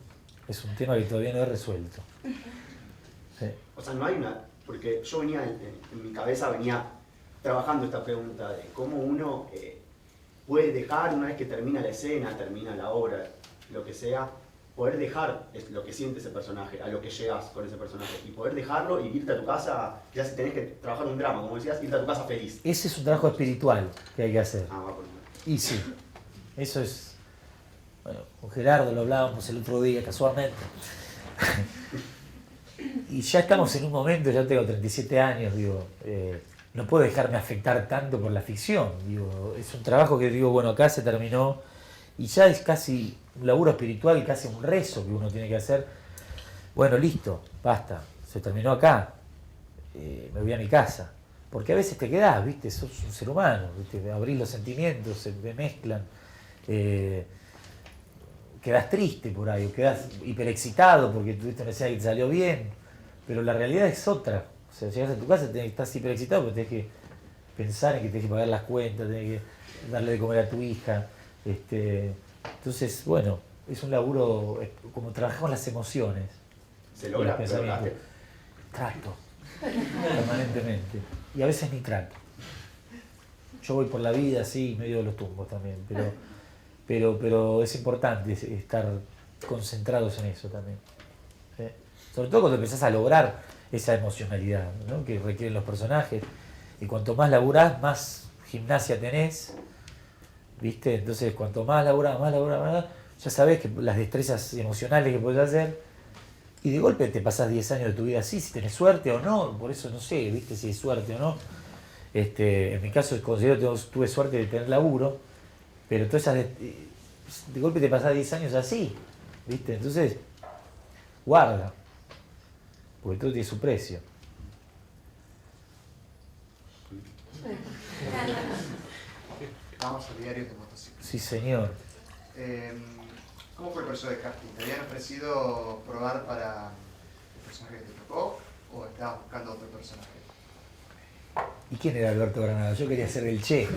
Es un tema que todavía no he resuelto. Sí. O sea, no hay una... Porque yo venía, en mi cabeza venía trabajando esta pregunta de cómo uno puede dejar, una vez que termina la escena, termina la obra, lo que sea, poder dejar lo que siente ese personaje, a lo que llegas con ese personaje, y poder dejarlo y irte a tu casa, quizás si tenés que trabajar un drama, como decías, irte a tu casa feliz. Ese es un trabajo espiritual que hay que hacer. Ah, va por ahí. Y sí, eso es... Bueno, con Gerardo lo hablábamos el otro día, casualmente. Y ya estamos en un momento, ya tengo 37 años, digo, no puedo dejarme afectar tanto por la ficción. Digo, es un trabajo que digo, bueno, acá se terminó y ya es casi un laburo espiritual, casi un rezo que uno tiene que hacer. Bueno, listo, basta, se terminó acá, me voy a mi casa. Porque a veces te quedás, ¿viste? Sos un ser humano, ¿viste? Abrís los sentimientos, se mezclan. Quedás triste por ahí, o quedás hiperexcitado porque tuviste una escena que te salió bien, pero la realidad es otra. O sea, llegas a tu casa y estás hiperexcitado porque tenés que pensar en que tenés que pagar las cuentas, tenés que darle de comer a tu hija. Entonces, bueno, es un laburo, como trabajamos las emociones. Se logra, los pensamientos. Trato, permanentemente. Y a veces ni trato. Yo voy por la vida así, medio de los tumbos también, pero es importante estar concentrados en eso también. ¿Sí? Sobre todo cuando empezás a lograr esa emocionalidad, ¿no? Que requieren los personajes. Y cuanto más laburás, más gimnasia tenés, ¿viste? Entonces, cuanto más laburás, ya sabés que las destrezas emocionales que podés hacer, y de golpe te pasás 10 años de tu vida así, si tenés suerte o no, por eso no sé, ¿viste? Si es suerte o no. En mi caso, considero que tuve suerte de tener laburo, pero todas esas de golpe te pasás 10 años así, ¿viste? Entonces, guarda, porque todo tiene su precio. Vamos a diarios de motocicleta. Sí, señor. ¿Cómo fue el proceso de casting? ¿Te habían ofrecido probar para el personaje que te tocó o estabas buscando otro personaje? ¿Y quién era Alberto Granado? Yo quería ser el Che.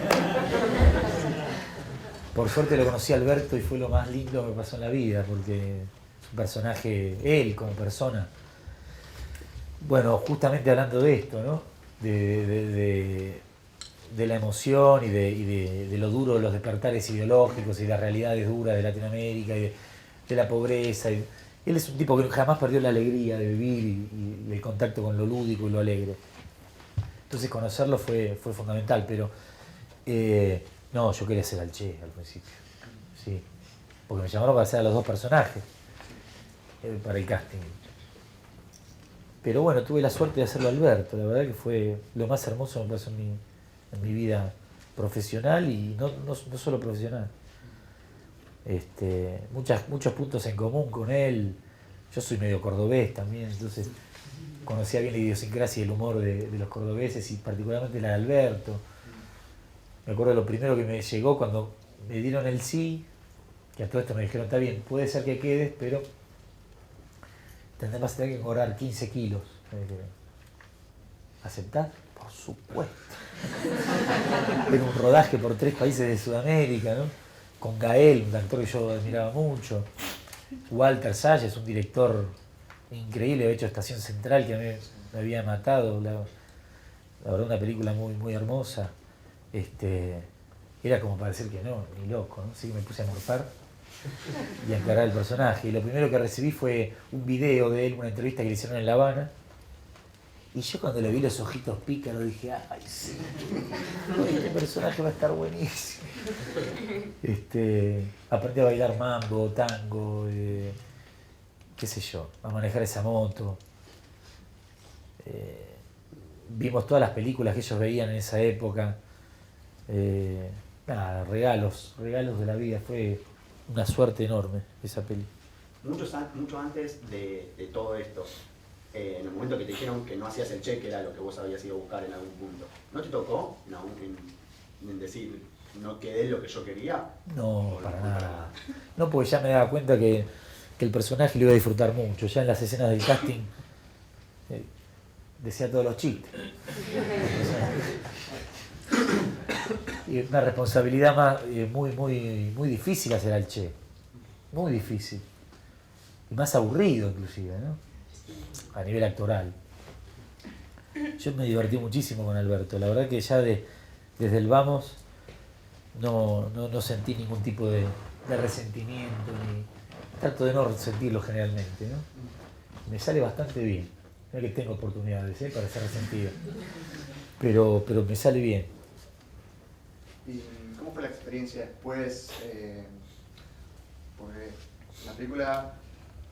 Por suerte lo conocí a Alberto y fue lo más lindo que me pasó en la vida, porque es un personaje, él como persona. Bueno, justamente hablando de esto, ¿no? De la emoción y de lo duro de los despertares ideológicos y las realidades duras de Latinoamérica y de la pobreza. Él es un tipo que jamás perdió la alegría de vivir y el contacto con lo lúdico y lo alegre. Entonces conocerlo fue fundamental, pero no, yo quería ser al Che al principio, sí, porque me llamaron para hacer a los dos personajes, para el casting. Pero bueno, tuve la suerte de hacerlo a Alberto, la verdad que fue lo más hermoso que me pasó en mi vida profesional y no solo profesional. Muchos puntos en común con él. Yo soy medio cordobés también, entonces conocía bien la idiosincrasia y el humor de los cordobeses y particularmente la de Alberto. Me acuerdo lo primero que me llegó cuando me dieron el sí, que a todo esto me dijeron, está bien, puede ser que quedes, pero tendrás que cobrar 15 kilos. ¿Aceptás? Por supuesto. Era un rodaje por 3 países de Sudamérica, ¿no? Con Gael, un actor que yo admiraba mucho. Walter Salles, un director increíble, había hecho Estación Central, que a mí me había matado. La verdad, una película muy, muy hermosa. Era como para decir que no, ni loco, ¿no? Así que me puse a morfar y a encarar el personaje. Y lo primero que recibí fue un video de él, una entrevista que le hicieron en La Habana. Y yo cuando le vi los ojitos pícaros dije, ay, sí, este personaje va a estar buenísimo. Aprendí a bailar mambo, tango, qué sé yo, a manejar esa moto. Vimos todas las películas que ellos veían en esa época. Nada, regalos de la vida. Fue una suerte enorme esa peli. Mucho antes de todo esto, en el momento que te dijeron que no hacías el cheque, era lo que vos habías ido a buscar en algún punto, ¿no te tocó en decir, no quedé lo que yo quería? No, para nada. No, porque ya me daba cuenta que el personaje lo iba a disfrutar mucho. Ya en las escenas del casting decía todos los chistes. Y una responsabilidad más, muy, muy, muy difícil hacer al Che. Muy difícil. Y más aburrido inclusive, ¿no? A nivel actoral. Yo me divertí muchísimo con Alberto. La verdad que ya desde el vamos no sentí ningún tipo de resentimiento. Trato de no sentirlo generalmente, ¿no? Me sale bastante bien. No es que tengo oportunidades para ser resentido. Pero me sale bien. ¿Y cómo fue la experiencia después? Porque la película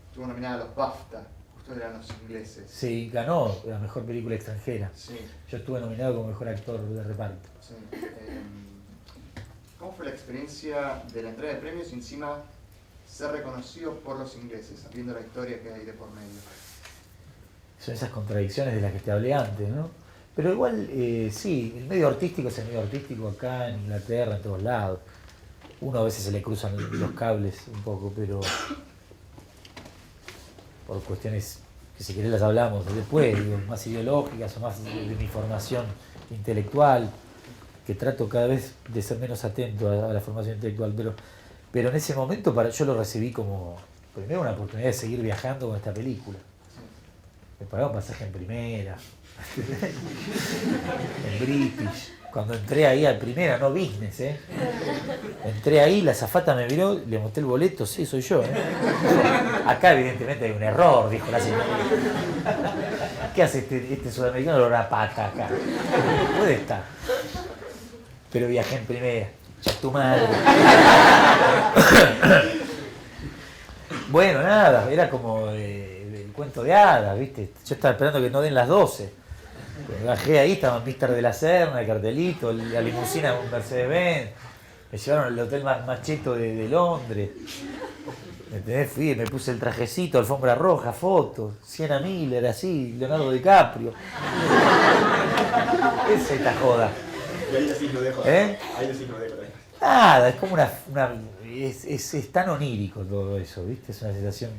estuvo nominada a los BAFTA, justo eran los ingleses. Sí, ganó la mejor película extranjera. Sí. Yo estuve nominado como mejor actor de reparto. Sí. ¿Cómo fue la experiencia de la entrega de premios y encima ser reconocido por los ingleses, sabiendo la historia que hay de por medio? Son esas contradicciones de las que te hablé antes, ¿no? Pero igual, sí, el medio artístico es el medio artístico acá en Inglaterra, en todos lados. Uno a veces se le cruzan los cables un poco, pero por cuestiones que si querés las hablamos después, digo, más ideológicas o más de mi formación intelectual, que trato cada vez de ser menos atento a la formación intelectual, pero en ese momento yo lo recibí como, primero, una oportunidad de seguir viajando con esta película. Me pagaba un pasaje en primera, en British. Cuando entré ahí a primera, no business, entré ahí, la azafata me miró, le mostré el boleto, sí, soy yo, Acá evidentemente hay un error, dijo la señora. ¿Qué hace este sudamericano con una pata acá? Puede estar. Pero viajé en primera, ya tu madre. Bueno, nada, era como el cuento de hadas, ¿viste? Yo estaba esperando que no den las 12. Bajé ahí, estaba Mister de la Serna, el cartelito, la limusina con Mercedes-Benz. Me llevaron al hotel más cheto de Londres. ¿Me entendés? Fui, me puse el trajecito, alfombra roja, fotos, Sienna Miller, así, Leonardo DiCaprio. Esa es esta joda. Y ahí decís no dejo. ¿Eh? Ahí decís no dejo. Nada, es como es tan onírico todo eso, ¿viste? Es una sensación.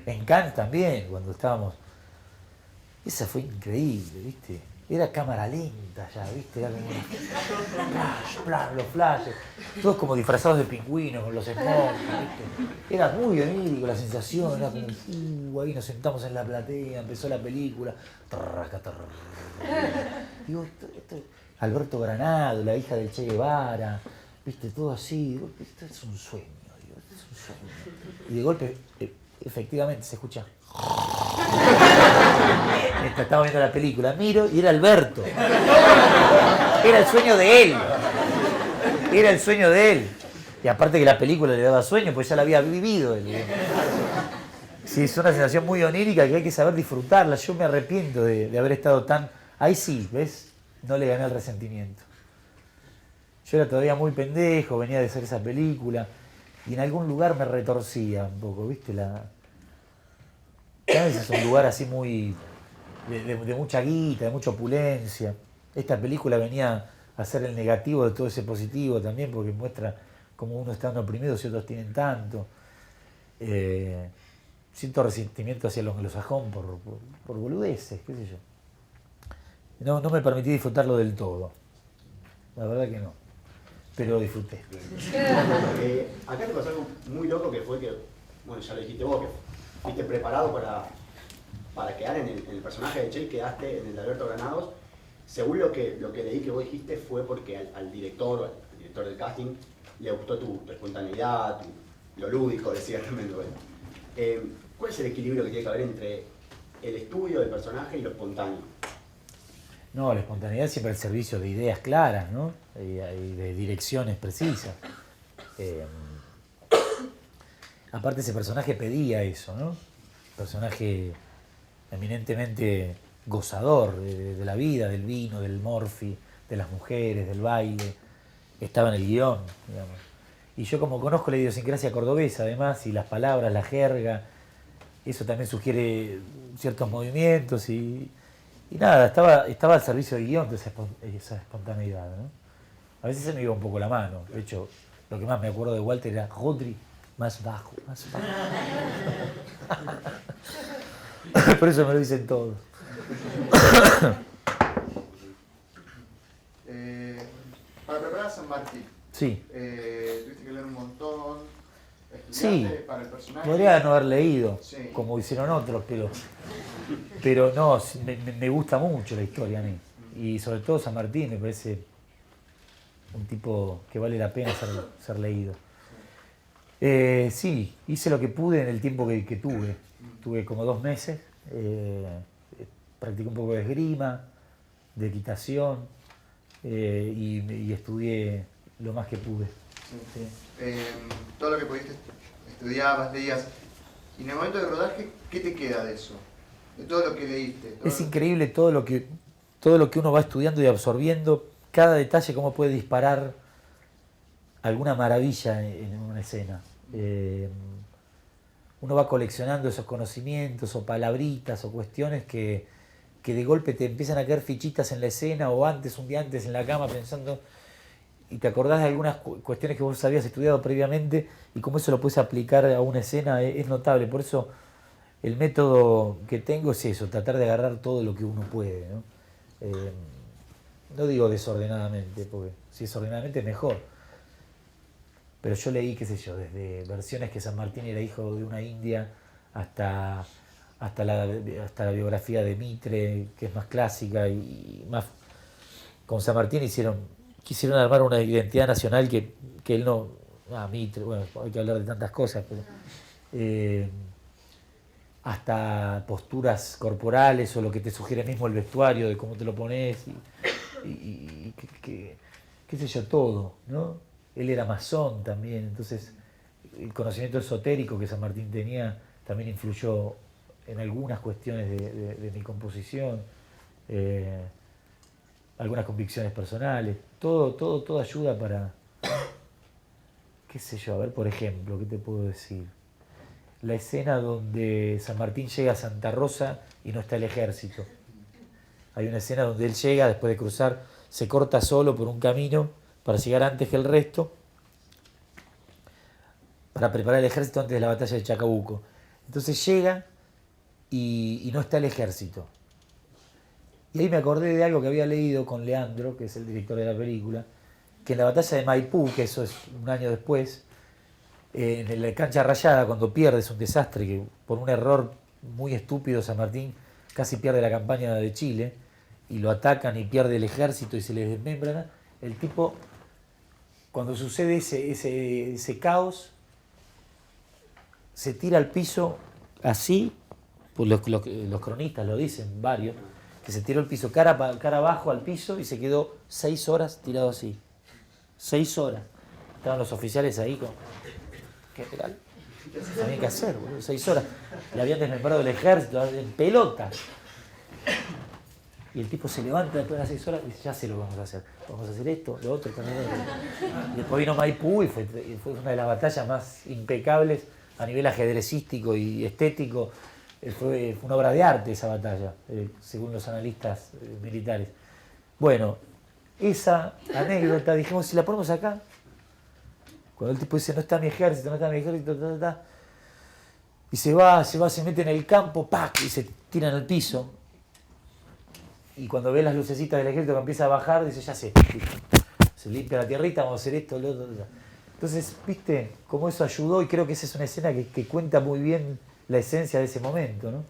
En Cannes también, cuando estábamos. Esa fue increíble, ¿viste? Era cámara lenta ya, ¿viste? Era como flash, los flashes. Todos como disfrazados de pingüinos con los smokes, ¿viste? Era muy onírico la sensación, era como, ahí nos sentamos en la platea, empezó la película. Digo, Alberto Granado, la hija del Che Guevara, ¿viste? Todo así, digo, esto es un sueño, digo, esto es un sueño. Y de golpe, efectivamente, se escucha. Mientras estaba viendo la película, miro y era Alberto. Era el sueño de él. Era el sueño de él. Y aparte que la película le daba sueño, pues ya la había vivido él. Sí, es una sensación muy onírica que hay que saber disfrutarla. Yo me arrepiento de haber estado tan... Ahí sí, ¿ves? No le gané el resentimiento. Yo era todavía muy pendejo, venía de hacer esa película. y en algún lugar me retorcía un poco, ¿viste? Cada vez es un lugar así muy de mucha guita, de mucha opulencia. Esta película venía a ser el negativo de todo ese positivo también, porque muestra cómo uno está oprimido y otros tienen tanto. Siento resentimiento hacia el anglosajón por boludeces, qué sé yo. No me permití disfrutarlo del todo. La verdad que no. Pero lo disfruté. Acá te pasó algo muy loco que fue que, bueno, ya lo dijiste vos, que fuiste preparado para quedar en el personaje de Che y quedaste en el de Alberto Granados. Según lo que leí que vos dijiste fue porque al director del casting, le gustó tu espontaneidad, lo lúdico, decía realmente. ¿Cuál es el equilibrio que tiene que haber entre el estudio del personaje y lo espontáneo? No, la espontaneidad siempre al servicio de ideas claras, ¿no? Y de direcciones precisas. Aparte ese personaje pedía eso, ¿no? Personaje eminentemente gozador de la vida, del vino, del morfi, de las mujeres, del baile. Estaba en el guión, digamos. Y yo como conozco la idiosincrasia cordobesa además, y las palabras, la jerga, eso también sugiere ciertos movimientos y nada, estaba al servicio del guión de esa espontaneidad, ¿no? A veces se me iba un poco la mano. De hecho, lo que más me acuerdo de Walter era Rodri, más bajo, más bajo. Por eso me lo dicen todos. Para preparar a San Martín, Sí. tuviste que leer un montón, Sí, estudiaste para el personaje. podría no haber leído, Sí. como hicieron otros, pero no, me gusta mucho la historia a mí. Y sobre todo San Martín me parece un tipo que vale la pena ser leído. Sí, hice lo que pude en el tiempo que tuve. Tuve como 2 meses, practiqué un poco de esgrima, de equitación, y estudié lo más que pude. Sí. Sí. Todo lo que pudiste estudiabas, leías. Y en el momento de rodaje, ¿qué te queda de eso? De todo lo que leíste. Es increíble todo lo que uno va estudiando y absorbiendo, cada detalle, cómo puede disparar alguna maravilla en una escena. Uno va coleccionando esos conocimientos o palabritas o cuestiones que de golpe te empiezan a caer fichitas en la escena o antes, un día antes en la cama pensando y te acordás de algunas cuestiones que vos habías estudiado previamente y cómo eso lo puedes aplicar a una escena es notable. Por eso el método que tengo es eso, tratar de agarrar todo lo que uno puede, ¿no? No digo desordenadamente, porque si es ordenadamente mejor. Pero yo leí, qué sé yo, desde versiones que San Martín era hijo de una india hasta la biografía de Mitre, que es más clásica y más... Con San Martín quisieron armar una identidad nacional que él no... Mitre, bueno, hay que hablar de tantas cosas, pero... hasta posturas corporales o lo que te sugiere mismo el vestuario, de cómo te lo pones y qué sé yo, todo, ¿no? Él era masón también, entonces el conocimiento esotérico que San Martín tenía también influyó en algunas cuestiones de mi composición, algunas convicciones personales, todo ayuda para, qué sé yo, a ver, por ejemplo, ¿qué te puedo decir? La escena donde San Martín llega a Santa Rosa y no está el ejército. Hay una escena donde él llega, después de cruzar, se corta solo por un camino para llegar antes que el resto, para preparar el ejército antes de la batalla de Chacabuco. Entonces llega y no está el ejército. Y ahí me acordé de algo que había leído con Leandro, que es el director de la película, que en la batalla de Maipú, que eso es un año después, en la cancha rayada, cuando pierde, es un desastre, que por un error muy estúpido San Martín casi pierde la campaña de Chile, y lo atacan y pierde el ejército y se les desmembran. El tipo, cuando sucede ese caos, se tira al piso así, pues los cronistas lo dicen, varios, que se tiró al piso cara abajo al piso y se quedó 6 horas tirado así. 6 horas. Estaban los oficiales ahí con... ¿Qué tal? No había que hacer, boludo, 6 horas. Le habían desmembrado el ejército en pelota. Y el tipo se levanta después de las 6 horas y dice, ya sé lo que vamos a hacer. Vamos a hacer esto, lo otro, también. Y después vino Maipú y fue una de las batallas más impecables a nivel ajedrecístico y estético. Fue una obra de arte esa batalla, según los analistas militares. Bueno, esa anécdota, dijimos, si la ponemos acá, cuando el tipo dice, no está mi ejército, y se mete en el campo, ¡pac! Y se tira en el piso. Y cuando ve las lucecitas del ejército que empieza a bajar, dice, ya sé, se limpia la tierrita, vamos a hacer esto, lo otro. Entonces, viste, cómo eso ayudó, y creo que esa es una escena que cuenta muy bien la esencia de ese momento, ¿no?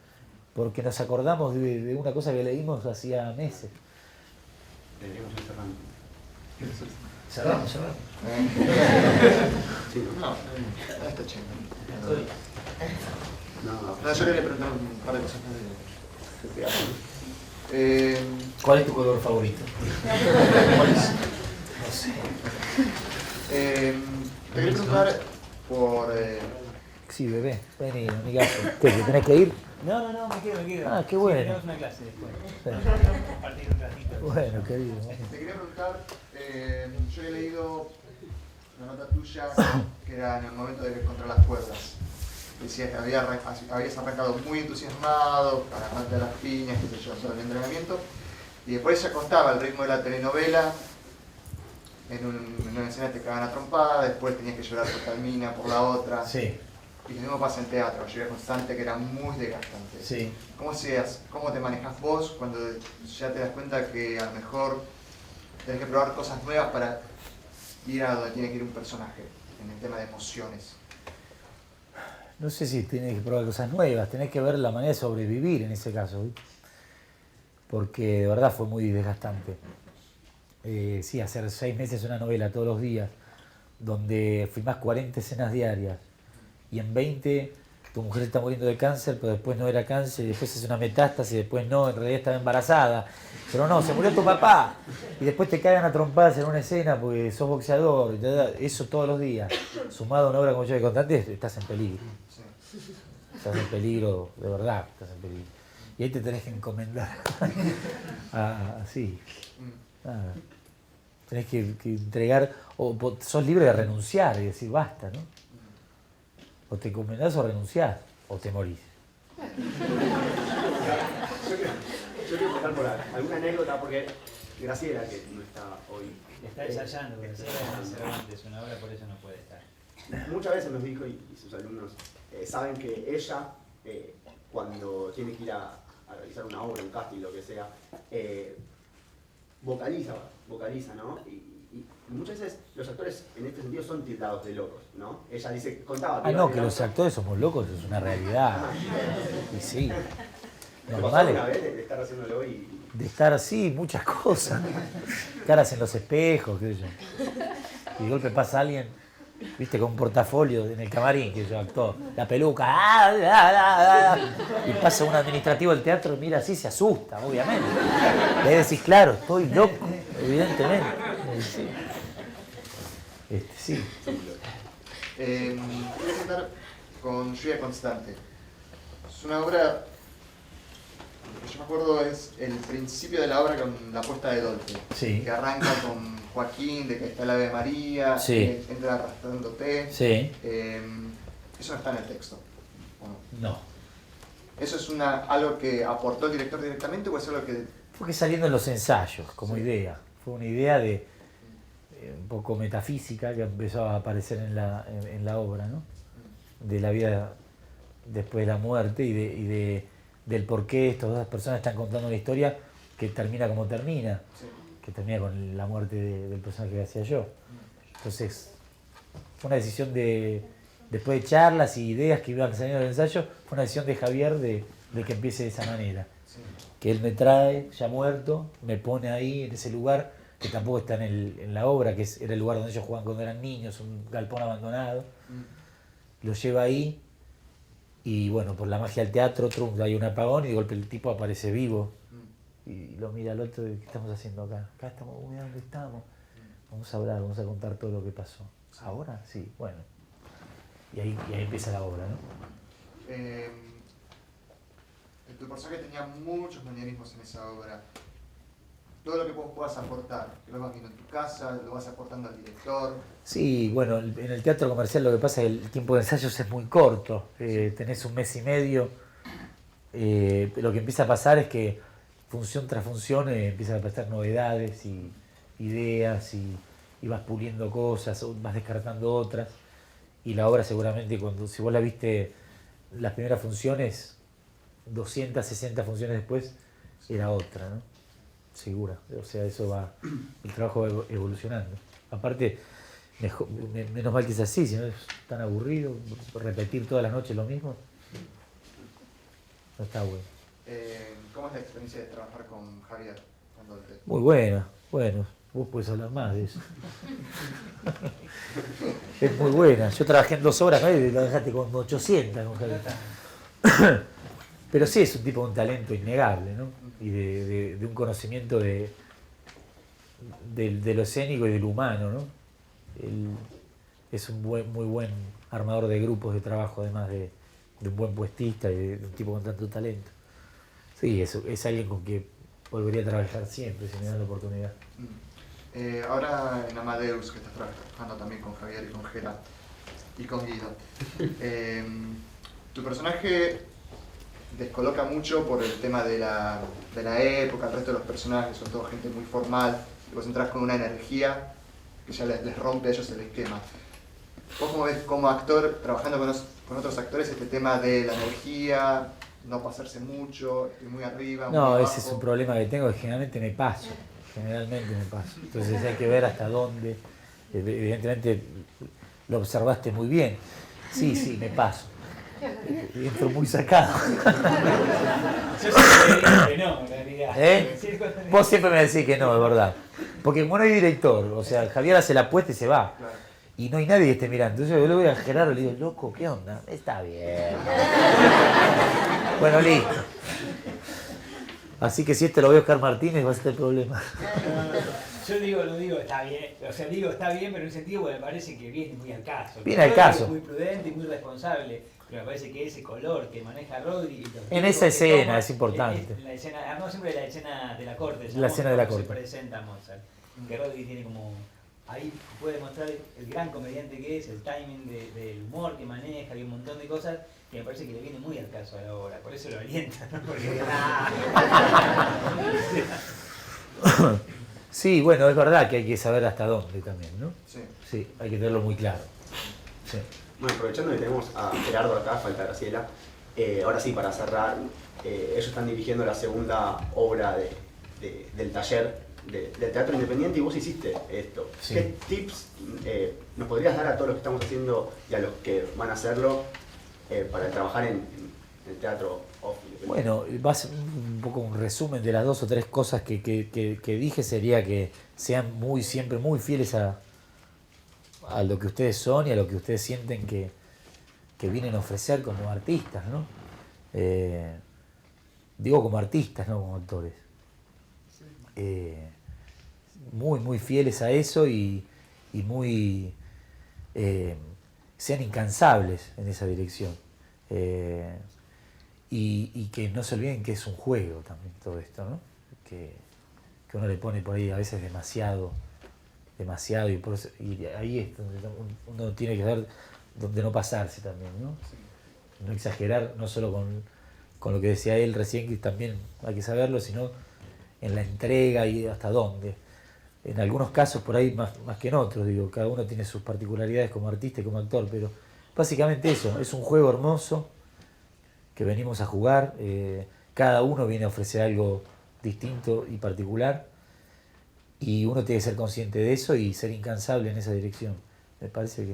Porque nos acordamos de una cosa que leímos hacía meses. Deberíamos ir cerrando. Cerramos. Sí, No, está chévere. no. Yo quería preguntar un par de cosas más de... ¿Cuál es tu color favorito? ¿Cuál es? No sé. Te quería preguntar por... Sí, bebé, vení, mi gato. ¿Qué, te tenés que ir? No, me quedo. Ah, qué bueno. Sí, tenemos una clase después. Sí. Compartir un ratito. Bueno, querido. Te quería preguntar, yo he leído una nota tuya que era en el momento de que contra las cuerdas. Decías que habías arrancado muy entusiasmado, para ganarte a las piñas, qué sé yo, todo el entrenamiento, y después se acostaba el ritmo de la telenovela, en una escena te cagaban a trompada, después tenías que llorar por tal mina, por la otra. Sí, Y lo mismo pasa en teatro, lluvia constante que era muy desgastante. sí. ¿Cómo te manejas vos cuando ya te das cuenta que a lo mejor tenés que probar cosas nuevas para ir a donde tiene que ir un personaje, en el tema de emociones? No sé si tenés que probar cosas nuevas, tenés que ver la manera de sobrevivir en ese caso, ¿viste? Porque de verdad fue muy desgastante. Sí, hacer 6 meses una novela todos los días, donde filmás 40 escenas diarias, y en 20 tu mujer está muriendo de cáncer, pero después no era cáncer, y después es una metástasis, y después no, en realidad estaba embarazada, pero no, se murió tu papá, y después te cagan a trompadas en una escena porque sos boxeador, y eso todos los días, sumado a una obra como Lluvia Constante, estás en peligro. Estás en peligro, de verdad, estás en peligro. Y ahí te tenés que encomendar. Así. Nada. Tenés que entregar, o sos libre de renunciar y decir basta, ¿no? O te encomendás o renunciás, o te morís. Yo quiero empezar por alguna anécdota, porque Graciela, que no está hoy, Está ensayando, que hacía antes una hora, por eso no puede estar. muchas veces nos dijo, y sus alumnos saben que ella, cuando tiene que ir a realizar una obra, un casting, lo que sea, vocaliza, ¿no? Y muchas veces los actores en este sentido son tildados de locos, ¿no? Ella dice, contaba... No, que los actores somos locos es una realidad. Y sí. ¿Te pasó Normal. alguna vez de estar haciéndolo y...? De estar así, muchas cosas. Caras en los espejos, qué sé yo. Y de golpe pasa alguien, viste, con un portafolio en el camarín, que yo actúo, la peluca, y pasa un administrativo del teatro y mira así, se asusta, obviamente. Le decís, claro, estoy loco, evidentemente. Sí. Sí. Voy a contar con Lluvia Constante. Es una obra que yo me acuerdo es el principio de la obra con la puesta de Dolce. Sí. Que arranca con Joaquín, de que está el Ave María, Sí. que entra arrastrándote. Sí. Eso no está en el texto. ¿O no? No. ¿Eso es algo que aportó el director directamente o es algo que...? Fue que saliendo en los ensayos, como Sí. idea. Fue una idea de un poco metafísica que empezó a aparecer en la obra, ¿no? De la vida después de la muerte y del por qué estas dos personas están contando una historia que termina como termina, Sí. que termina con la muerte del personaje que hacía yo. Entonces, fue una decisión después de charlas y ideas que iban saliendo del ensayo, fue una decisión de Javier de que empiece de esa manera. Sí. Que él me trae, ya muerto, me pone ahí en ese lugar, que tampoco está en la obra, que era el lugar donde ellos jugaban cuando eran niños, un galpón abandonado. Lo lleva ahí y bueno, por la magia del teatro, hay un apagón y de golpe el tipo aparece vivo. Y lo mira al otro y ¿qué estamos haciendo acá? Acá estamos, mira dónde estamos. Vamos a hablar, vamos a contar todo lo que pasó. ¿Ahora? Sí, bueno. Y ahí empieza la obra, ¿no? Tu personaje tenía muchos manierismos en esa obra. todo lo que vos puedas aportar, que lo vas viendo en tu casa, lo vas aportando al director. Sí, bueno, en el teatro comercial lo que pasa es que el tiempo de ensayos es muy corto, tenés 1 mes y medio, lo que empieza a pasar es que función tras función empiezan a aparecer novedades y ideas y vas puliendo cosas, vas descartando otras, y la obra seguramente, si vos la viste las primeras funciones, 260 funciones después, era otra, ¿no? Segura, o sea, eso va, el trabajo va evolucionando. Aparte, menos mal que es así, si no es tan aburrido, repetir todas las noches lo mismo, no está bueno. ¿Cómo es la experiencia de trabajar con Javier? Muy buena, bueno, vos podés hablar más de eso. Es muy buena, yo trabajé en 2 horas, ¿no? Y lo dejaste con 800 con Javier. Pero sí es un tipo de un talento innegable, ¿no? Y de un conocimiento de lo escénico y de lo humano, ¿no? Él es un muy buen armador de grupos de trabajo, además de un buen puestista y de un tipo con tanto talento. Sí, es alguien con que volvería a trabajar siempre, si me dan la oportunidad. Ahora en Amadeus, que estás trabajando también con Javier y con Gera y con Guido, tu personaje descoloca mucho por el tema de la época, el resto de los personajes son toda gente muy formal, y vos entras con una energía que ya les rompe a ellos el esquema. ¿Vos cómo ves como actor, trabajando con otros actores, este tema de la energía, no pasarse mucho, estoy muy arriba, No, muy ese es un problema que tengo, que generalmente me paso. Entonces hay que ver hasta dónde. Evidentemente lo observaste muy bien. Sí, me paso. Entro muy sacado. Yo siempre digo que no, en realidad. Vos siempre me decís que no, es verdad. Porque como no hay director, o sea, Javier hace la apuesta y se va. Claro. Y no hay nadie que esté mirando. Entonces yo le voy a Gerardo y le digo, loco, ¿qué onda? Está bien. Bueno, listo. Así que si lo ve Oscar Martínez va a ser el problema. Yo lo digo, está bien. O sea, digo, está bien, pero en un sentido, bueno, me parece que viene muy al caso. Viene al caso. Es muy prudente y muy responsable. Pero me parece que ese color que maneja Rodri... En esa escena es importante. La escena, hablamos siempre de la escena de la corte. La escena de la corte. Se presenta Mozart. Que Rodri tiene como... Ahí puede mostrar el gran comediante que es, el timing del humor que maneja y un montón de cosas que me parece que le viene muy al caso a la obra. Por eso lo alienta, ¿no? Porque... Sí, bueno, es verdad que hay que saber hasta dónde también, ¿no? Sí. Sí, hay que tenerlo muy claro. Sí. Bueno, aprovechando que tenemos a Gerardo acá, falta Graciela, ahora sí, para cerrar, ellos están dirigiendo la segunda obra del taller del teatro independiente y vos hiciste esto. Sí. ¿Qué tips nos podrías dar a todos los que estamos haciendo y a los que van a hacerlo para trabajar en el teatro off independiente? Bueno, un poco un resumen de las 2 o 3 cosas que dije sería que sean siempre muy fieles a lo que ustedes son y a lo que ustedes sienten que vienen a ofrecer como artistas, ¿no? Digo como artistas, no como actores. Muy fieles a eso y muy sean incansables en esa dirección. Y que no se olviden que es un juego también todo esto, ¿no? Que uno le pone por ahí a veces demasiado y ahí es donde uno tiene que ver donde no pasarse también, ¿no? No exagerar, no solo con lo que decía él recién, que también hay que saberlo, sino en la entrega y hasta dónde. En algunos casos por ahí más que en otros, digo, cada uno tiene sus particularidades como artista y como actor, pero básicamente eso, es un juego hermoso que venimos a jugar, cada uno viene a ofrecer algo distinto y particular y uno tiene que ser consciente de eso y ser incansable en esa dirección. Me parece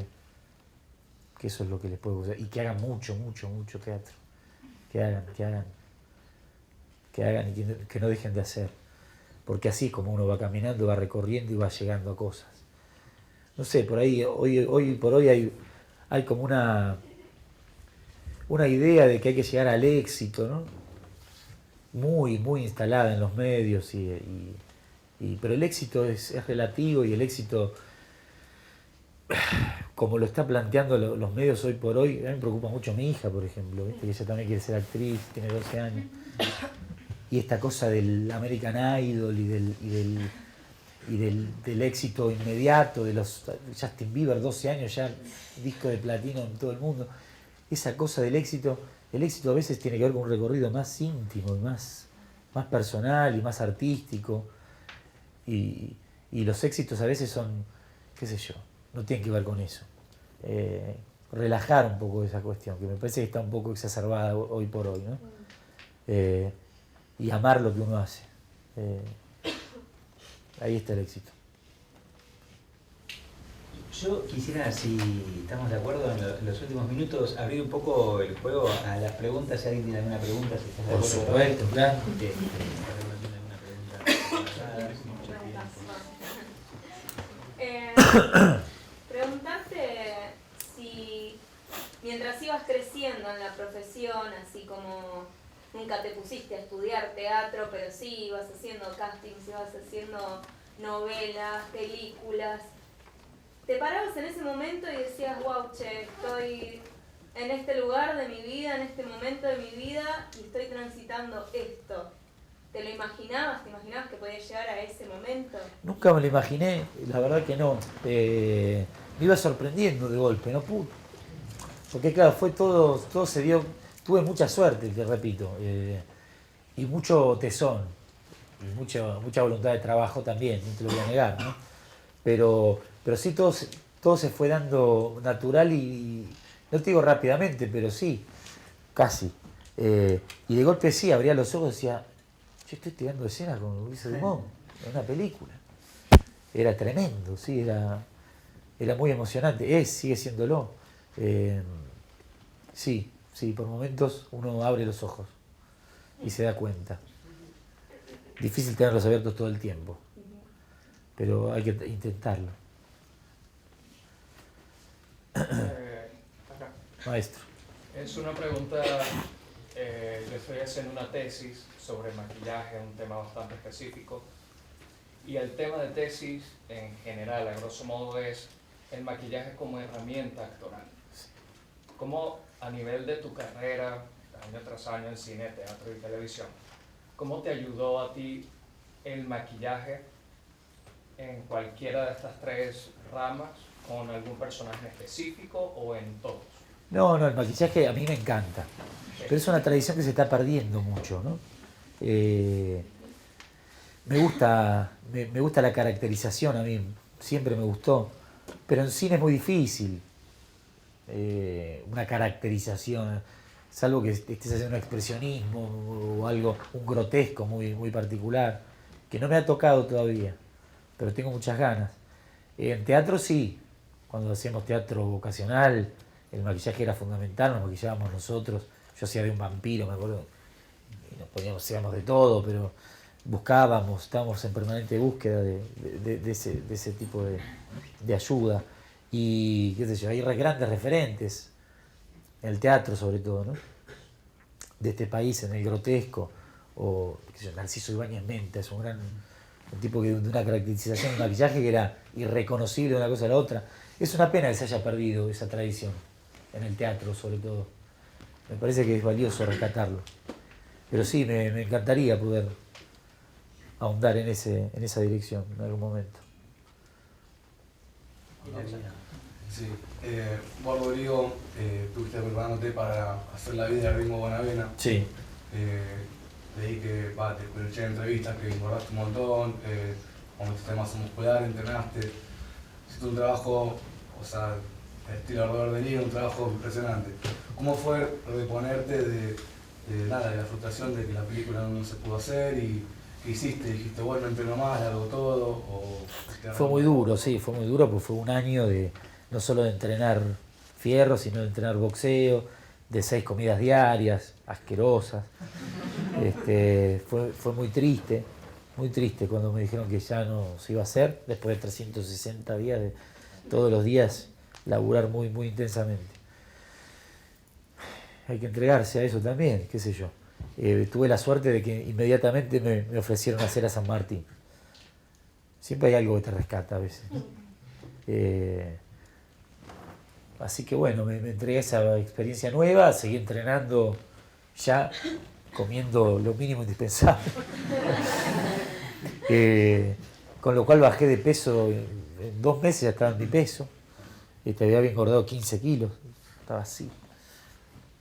que eso es lo que les puedo gustar y que hagan mucho teatro, que hagan y que no dejen de hacer, porque así como uno va caminando, va recorriendo y va llegando a cosas. No sé, por ahí, hoy por hoy hay como una idea de que hay que llegar al éxito, ¿no? Muy instalada en los medios, pero el éxito es relativo y el éxito, como lo está planteando los medios hoy por hoy, a mí me preocupa mucho mi hija, por ejemplo, ¿viste? Que ella también quiere ser actriz, tiene 12 años. y esta cosa del American Idol del éxito inmediato, de los Justin Bieber, 12 años ya, disco de platino en todo el mundo. Esa cosa del éxito, el éxito a veces tiene que ver con un recorrido más íntimo y más personal y más artístico. Y los éxitos a veces son, qué sé yo, no tienen que ver con eso. Relajar un poco esa cuestión, que me parece que está un poco exacerbada hoy por hoy, ¿no? Y amar lo que uno hace. Ahí está el éxito. Yo quisiera, si estamos de acuerdo, en los últimos minutos, abrir un poco el juego a las preguntas. Si alguien tiene alguna pregunta, si estás de Por acuerdo. supuesto, claro. Preguntarte si mientras ibas creciendo en la profesión, así como nunca te pusiste a estudiar teatro, pero sí ibas haciendo castings, ibas haciendo novelas, películas, te parabas en ese momento y decías, wow, che, estoy en este lugar de mi vida, en este momento de mi vida, y estoy transitando esto. ¿Te lo imaginabas? ¿Te imaginabas que podías llegar a ese momento? Nunca me lo imaginé, la verdad que no. Me iba sorprendiendo de golpe, no pude. Porque claro, fue todo se dio, tuve mucha suerte, te repito, y mucho tesón, y mucha voluntad de trabajo también, no te lo voy a negar, ¿no? Pero sí todo se fue dando natural y no te digo rápidamente, pero sí, casi. Y de golpe sí, abría los ojos y decía, yo estoy tirando escenas con Ulises Dumont, en una película. Era tremendo, sí, era muy emocionante, sigue siéndolo. Sí, por momentos uno abre los ojos y se da cuenta. Difícil tenerlos abiertos todo el tiempo, pero hay que intentarlo. Acá. Maestro. Es una pregunta, yo estoy haciendo una tesis sobre maquillaje, un tema bastante específico, y el tema de tesis en general, a grosso modo, es el maquillaje como herramienta actoral. ¿Cómo a nivel de tu carrera, año tras año en cine, teatro y televisión, cómo te ayudó a ti el maquillaje en cualquiera de estas tres ramas, con algún personaje específico o en todos? No, el maquillaje a mí me encanta, pero es una tradición que se está perdiendo mucho, ¿no? Me gusta la caracterización, a mí siempre me gustó, pero en cine es muy difícil una caracterización, salvo que estés haciendo un expresionismo o algo, un grotesco muy particular, que no me ha tocado todavía, pero tengo muchas ganas. En teatro sí, cuando hacíamos teatro vocacional, el maquillaje era fundamental, nos maquillábamos nosotros, yo hacía de un vampiro, me acuerdo, y nos poníamos, hacíamos de todo, pero estábamos en permanente búsqueda de ese tipo de ayuda. Y qué sé yo, hay grandes referentes, en el teatro sobre todo, ¿no? De este país, en el grotesco, o qué sé yo, Narciso Ibáñez Menta, es un tipo de una caracterización de maquillaje que era irreconocible de una cosa a la otra. Es una pena que se haya perdido esa tradición, en el teatro sobre todo. Me parece que es valioso rescatarlo. Pero sí, me encantaría poder ahondar en esa dirección en algún momento. Sí, vos Rodrigo, estuviste preparándote para hacer La vida de Ringo Bonavena. Sí. Leí que te escuché en entrevistas que engordaste un montón, aumentaste masa muscular, entrenaste. Hiciste un trabajo, o sea, estilo Robert De Niro, un trabajo impresionante. ¿Cómo fue reponerte de la frustración de que la película no se pudo hacer y qué hiciste? ¿Dijiste, bueno, no entreno más, hago todo? O fue muy duro, sí, fue muy duro porque fue un año no solo de entrenar fierro, sino de entrenar boxeo, de 6 comidas diarias, asquerosas. Fue muy triste cuando me dijeron que ya no se iba a hacer, después de 360 días de todos los días laburar muy intensamente. Hay que entregarse a eso también, qué sé yo. Tuve la suerte de que inmediatamente me ofrecieron hacer a San Martín. Siempre hay algo que te rescata a veces. Así que bueno, me entregué a esa experiencia nueva, seguí entrenando ya comiendo lo mínimo indispensable. Con lo cual bajé de peso, en 2 meses ya estaba en mi peso. Había engordado 15 kilos, estaba así.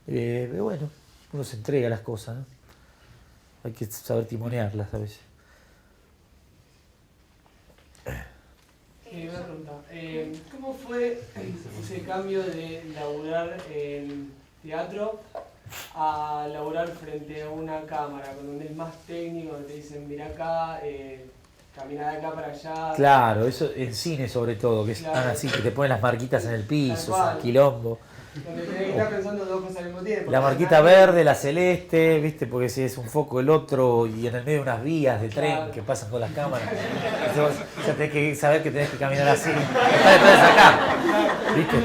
Pero bueno, uno se entrega a las cosas, ¿no? Hay que saber timonearlas a veces. Una pregunta. ¿Cómo fue ese cambio de laburar en teatro a laburar frente a una cámara, donde es más técnico, donde te dicen, mira acá, camina de acá para allá? Claro, eso en cine sobre todo, que están Claro. así, que te ponen las marquitas en el piso, Tal cual. es un quilombo. Donde tenés que estar pensando 2 cosas al mismo tiempo. La marquita verde, la celeste, ¿viste? Porque si es un foco el otro y en el medio unas vías de tren Claro. que pasan con las cámaras. Entonces, ya tenés que saber que tenés que caminar así. Está detrás de acá. ¿Viste?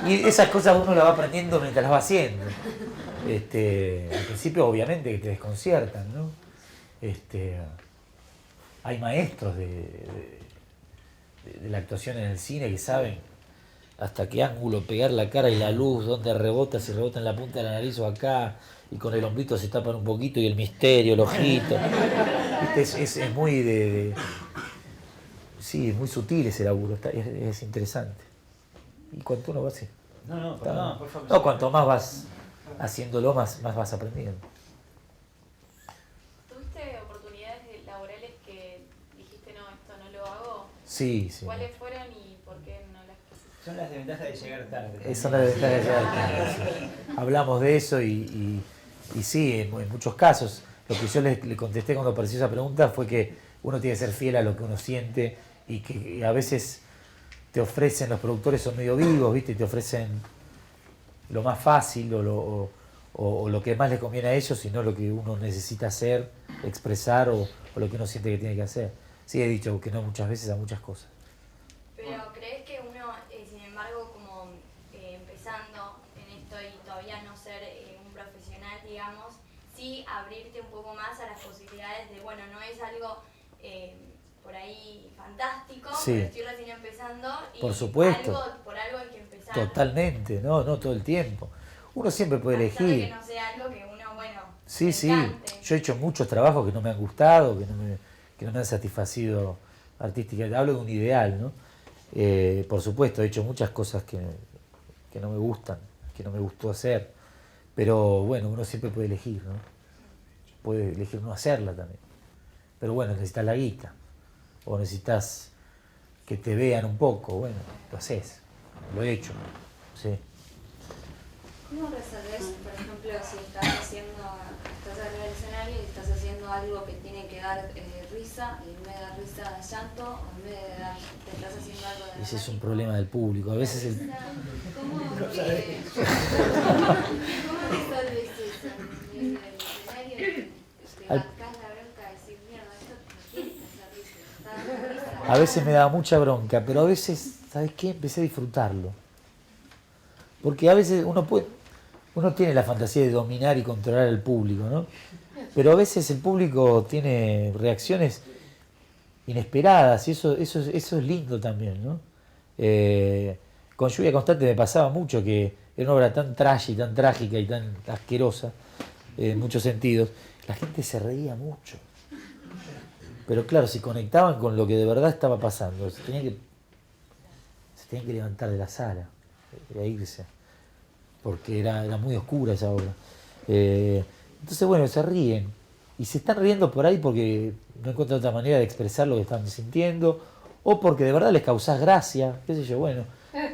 Y esas cosas uno las va aprendiendo mientras las va haciendo. Al principio obviamente que te desconciertan, ¿no? Hay maestros de la actuación en el cine que saben hasta qué ángulo pegar la cara y la luz, dónde rebota, si rebota en la punta de la nariz o acá, y con el hombrito se tapan un poquito y el misterio, el ojito. ¿Viste? Es muy sí, es muy sutil ese laburo, es interesante. Y cuanto uno va así. No, perdón, por favor. No, cuanto más vas haciéndolo, más vas aprendiendo. ¿Tuviste oportunidades laborales que dijiste, no, esto no lo hago? Sí. ¿Cuáles fueron y por qué no las quisiste? Son las desventajas de llegar tarde. Esa es la ventaja de llegar tarde. Hablamos de eso y sí, en muchos casos. Lo que yo le contesté cuando apareció esa pregunta fue que uno tiene que ser fiel a lo que uno siente y que a veces te ofrecen, los productores son medio vivos, ¿viste? Te ofrecen lo más fácil o lo que más les conviene a ellos y no lo que uno necesita hacer, expresar o lo que uno siente que tiene que hacer. Sí, he dicho que no muchas veces a muchas cosas. Pero ¿crees que uno, sin embargo, como empezando en esto y todavía no ser un profesional, digamos, sí abrirte un poco más a las posibilidades de, bueno, no es algo por ahí fantástico, Sí. pero estoy recién empezando y Por supuesto. por algo hay que empezar? Totalmente, no todo el tiempo. Uno siempre puede A pesar de elegir. que no sea algo que uno, bueno, Sí, le sí. encante. Yo he hecho muchos trabajos que no me han gustado, que no me han satisfacido artísticamente. Hablo de un ideal, ¿no? Por supuesto, he hecho muchas cosas que no me gustan, que no me gustó hacer. Pero bueno, uno siempre puede elegir, ¿no? Puede elegir no hacerla también. Pero bueno, necesitas la guita. O necesitas que te vean un poco. Bueno, lo haces. Lo he hecho. Sí. ¿Cómo resolvés, por ejemplo, si estás arriba del escenario y estás haciendo algo que tiene que dar risa y en vez de dar risa da llanto o en vez de dar, te estás haciendo algo de Ese es un problema del público. A veces el... ¿Cómo resolvés eso en el escenario? Te bancás la bronca de decir, mierda, esto no tiene que hacer risa, está dando risa. A veces me daba mucha bronca, pero a veces, ¿sabes qué? Empecé a disfrutarlo. Porque a veces uno tiene la fantasía de dominar y controlar al público, ¿no? Pero a veces el público tiene reacciones inesperadas y eso es lindo también, ¿no? Con Lluvia Constante me pasaba mucho que era una obra tan trash y tan trágica y tan asquerosa en muchos sentidos. La gente se reía mucho. Pero claro, si conectaban con lo que de verdad estaba pasando, se tenían que levantar de la sala e irse, porque era muy oscura esa obra. Entonces, bueno, se ríen. Y se están riendo por ahí porque no encuentran otra manera de expresar lo que están sintiendo, o porque de verdad les causás gracia, qué sé yo, bueno,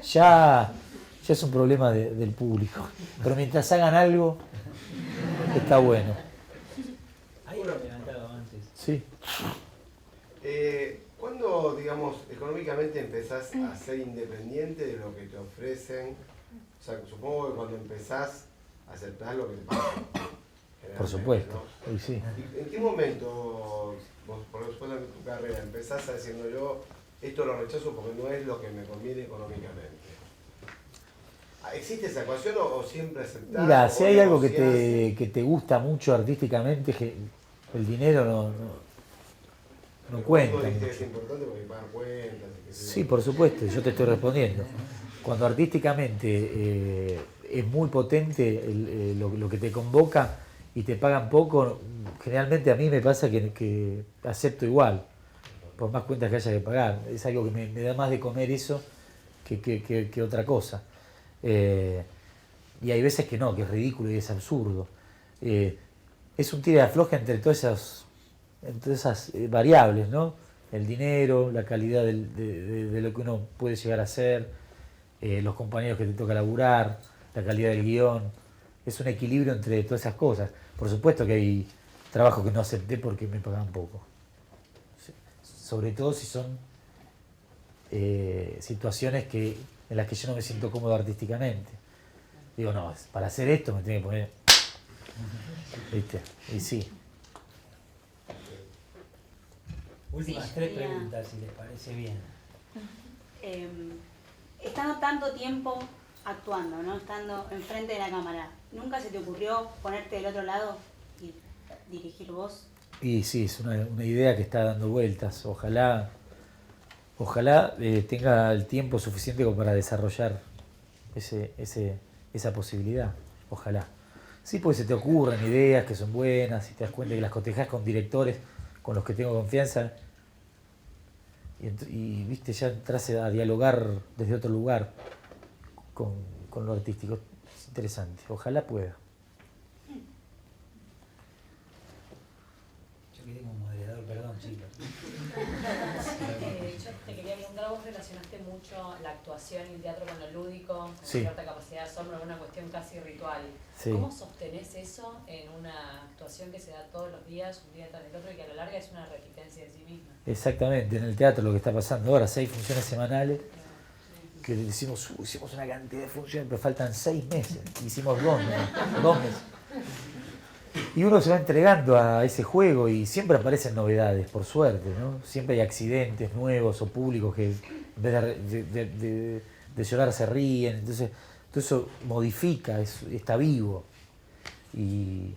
ya es un problema del público. Pero mientras hagan algo, está bueno. Ahí lo he levantado antes. Sí. ¿Cuándo, digamos, económicamente empezás a ser independiente de lo que te ofrecen? O sea, supongo que cuando empezás a aceptar lo que te pagan. Por supuesto. ¿No? Y sí. ¿Y en qué momento, vos, por supuesto en tu carrera, empezás a diciendo yo, esto lo rechazo porque no es lo que me conviene económicamente? ¿Existe esa ecuación o siempre aceptás? Mira, si hay algo que negociás? que te gusta mucho artísticamente, que el dinero no cuenta Vos dijiste que mucho. es importante porque pagan cuentas. Y qué sé yo. Sí, por supuesto, yo te estoy respondiendo. Cuando artísticamente es muy potente lo que te convoca, y te pagan poco, generalmente a mí me pasa que acepto igual, por más cuentas que haya que pagar. Es algo que me da más de comer eso que otra cosa. Y hay veces que no, que es ridículo y es absurdo. Es un tira y afloja entre todas esas variables, ¿no? El dinero, la calidad de lo que uno puede llegar a hacer, los compañeros que te toca laburar, la calidad del guión. Es un equilibrio entre todas esas cosas. Por supuesto que hay trabajos que no acepté porque me pagaban poco. Sobre todo si son situaciones en las que yo no me siento cómodo artísticamente. Digo, no, para hacer esto me tengo que poner... ¿Viste? Y sí. Últimas 3 preguntas, si les parece bien. Estando tanto tiempo actuando, ¿no? Estando enfrente de la cámara, ¿nunca se te ocurrió ponerte del otro lado y dirigir vos? Y sí, es una idea que está dando vueltas. Ojalá tenga el tiempo suficiente como para desarrollar esa posibilidad. Ojalá. Sí, porque se te ocurren ideas que son buenas y te das cuenta que las cotejas con directores con los que tengo confianza y viste, ya entras a dialogar desde otro lugar con lo artístico. Es interesante. Ojalá pueda. Yo quedé como moderador, perdón, chicos. Yo te quería preguntar, vos relacionaste mucho la actuación y el teatro con lo lúdico, con Sí. cierta capacidad de asombro, una cuestión casi ritual. Sí. ¿Cómo sostenés eso en una actuación que se da todos los días, un día tras el otro, y que a la larga es una repitencia de sí misma? Exactamente, en el teatro lo que está pasando ahora, 6 funciones semanales, que hicimos una cantidad de funciones, pero faltan 6 meses, hicimos 2 meses. Y uno se va entregando a ese juego y siempre aparecen novedades, por suerte, ¿no? Siempre hay accidentes nuevos o públicos que en vez de llorar se ríen, entonces todo eso modifica, está vivo y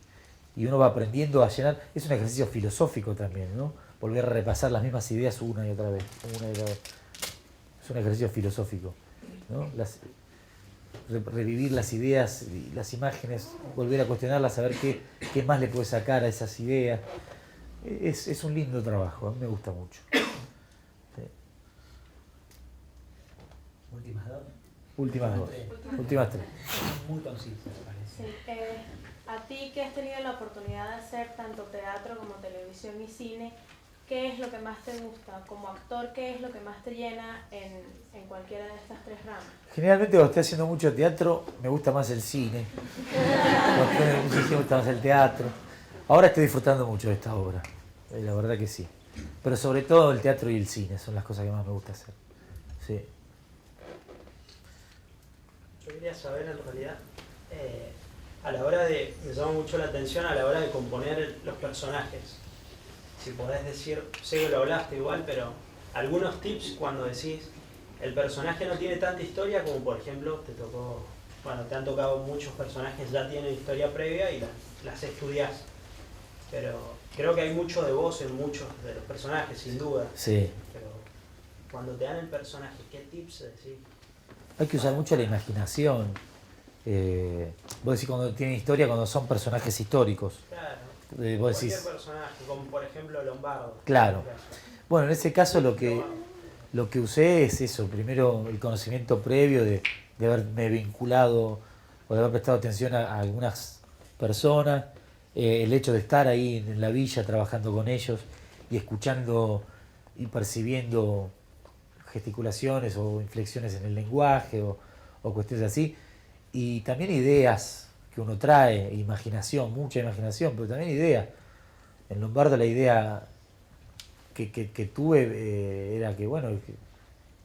uno va aprendiendo a llenar. Es un ejercicio filosófico también, ¿no? Volver a repasar las mismas ideas una y otra vez. Es un ejercicio filosófico, ¿no? Revivir las ideas, las imágenes, volver a cuestionarlas, saber qué más le puede sacar a esas ideas. Es un lindo trabajo, a mí me gusta mucho. Sí. Últimas 2. Últimas 3. Muy concisas, parece. Sí, a ti que has tenido la oportunidad de hacer tanto teatro como televisión y cine, ¿qué es lo que más te gusta? Como actor, ¿qué es lo que más te llena en cualquiera de estas 3 ramas? Generalmente cuando estoy haciendo mucho teatro me gusta más el cine, me gusta más el teatro. Ahora estoy disfrutando mucho de esta obra, la verdad que sí. Pero sobre todo el teatro y el cine son las cosas que más me gusta hacer. Sí. Yo quería saber en realidad, a la hora de, me llama mucho la atención a la hora de componer los personajes. Si podés decir, sé que lo hablaste igual, pero algunos tips cuando decís, el personaje no tiene tanta historia como por ejemplo te han tocado muchos personajes, ya tienen historia previa y las estudiás. Pero creo que hay mucho de vos en muchos de los personajes, sin duda. Sí. Pero cuando te dan el personaje, ¿qué tips decís? Hay que usar mucho la imaginación. Vos decís cuando tienen historia, cuando son personajes históricos. Claro. Vos Cualquier decís, personaje, como por ejemplo Lombardo. claro. Bueno, en ese caso lo que usé es eso. Primero el conocimiento previo de haberme vinculado o de haber prestado atención a algunas personas. El hecho de estar ahí en la villa trabajando con ellos y escuchando y percibiendo gesticulaciones o inflexiones en el lenguaje o cuestiones así. Y también ideas que uno trae, imaginación, mucha imaginación, pero también ideas. En Lombardo la idea que tuve era que, bueno, que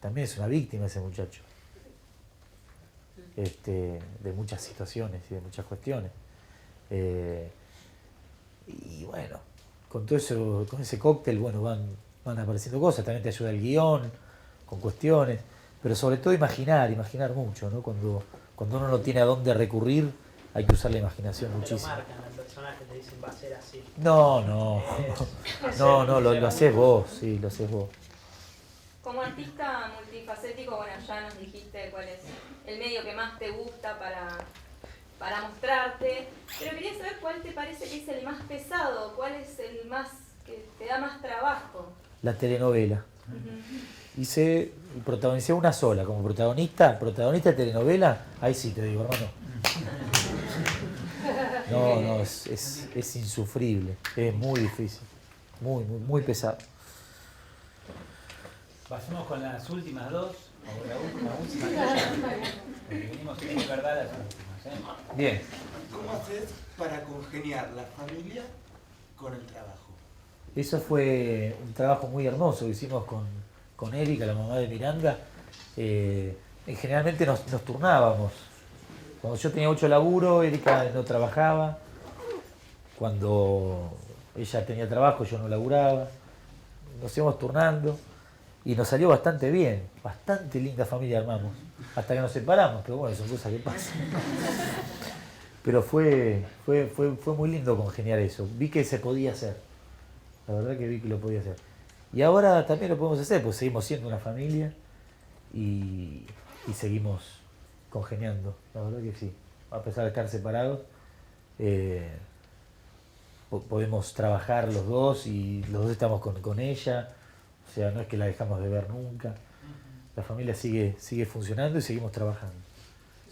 también es una víctima ese muchacho. De muchas situaciones y de muchas cuestiones. Y bueno, con todo eso, con ese cóctel, bueno, van apareciendo cosas, también te ayuda el guión, con cuestiones, pero sobre todo imaginar mucho, ¿no? Cuando uno no tiene a dónde recurrir, hay que usar la imaginación muchísimo. Te lo marcan al personaje, te dicen va a ser así. No, lo haces vos, sí, lo haces vos. Como artista multifacético, bueno, ya nos dijiste cuál es el medio que más te gusta para para mostrarte, pero quería saber cuál te parece que es el más pesado, cuál es el más que te da más trabajo. La telenovela. Protagonicé una sola como protagonista de telenovela, ahí sí te digo, hermano. No, es insufrible, es muy difícil, muy pesado. Pasemos con las últimas dos, o la última, porque venimos en verdad las últimas. Bien. ¿Cómo haces para congeniar la familia con el trabajo? Eso fue un trabajo muy hermoso que hicimos con Erika, la mamá de Miranda. Generalmente nos turnábamos. Cuando yo tenía mucho laburo, Erika no trabajaba. Cuando ella tenía trabajo, yo no laburaba. Nos íbamos turnando y nos salió bastante bien. Bastante linda familia armamos. Hasta que nos separamos, pero bueno, son cosas que pasan. Pero fue muy lindo congeniar eso. Vi que se podía hacer. La verdad que vi que lo podía hacer. Y ahora también lo podemos hacer, pues seguimos siendo una familia y seguimos congeniando. La verdad que sí. A pesar de estar separados, podemos trabajar los dos y los dos estamos con ella. O sea, no es que la dejamos de ver nunca. La familia sigue funcionando y seguimos trabajando.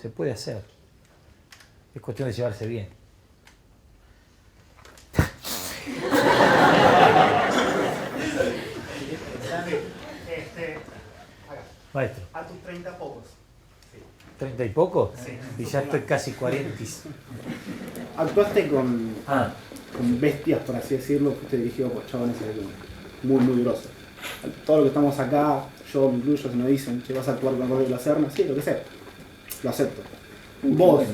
Se puede hacer. Es cuestión de llevarse bien. Maestro. A tus 30 pocos. Sí. ¿30 y poco? Sí. Y ya estoy casi 40. Actuaste con bestias, por así decirlo, fuiste dirigido por chabones muy grosos. Todo lo que estamos acá, yo me incluyo, si me dicen que vas a actuar con Rodrigo Lacerna, sí, lo que sea, lo acepto. Vos,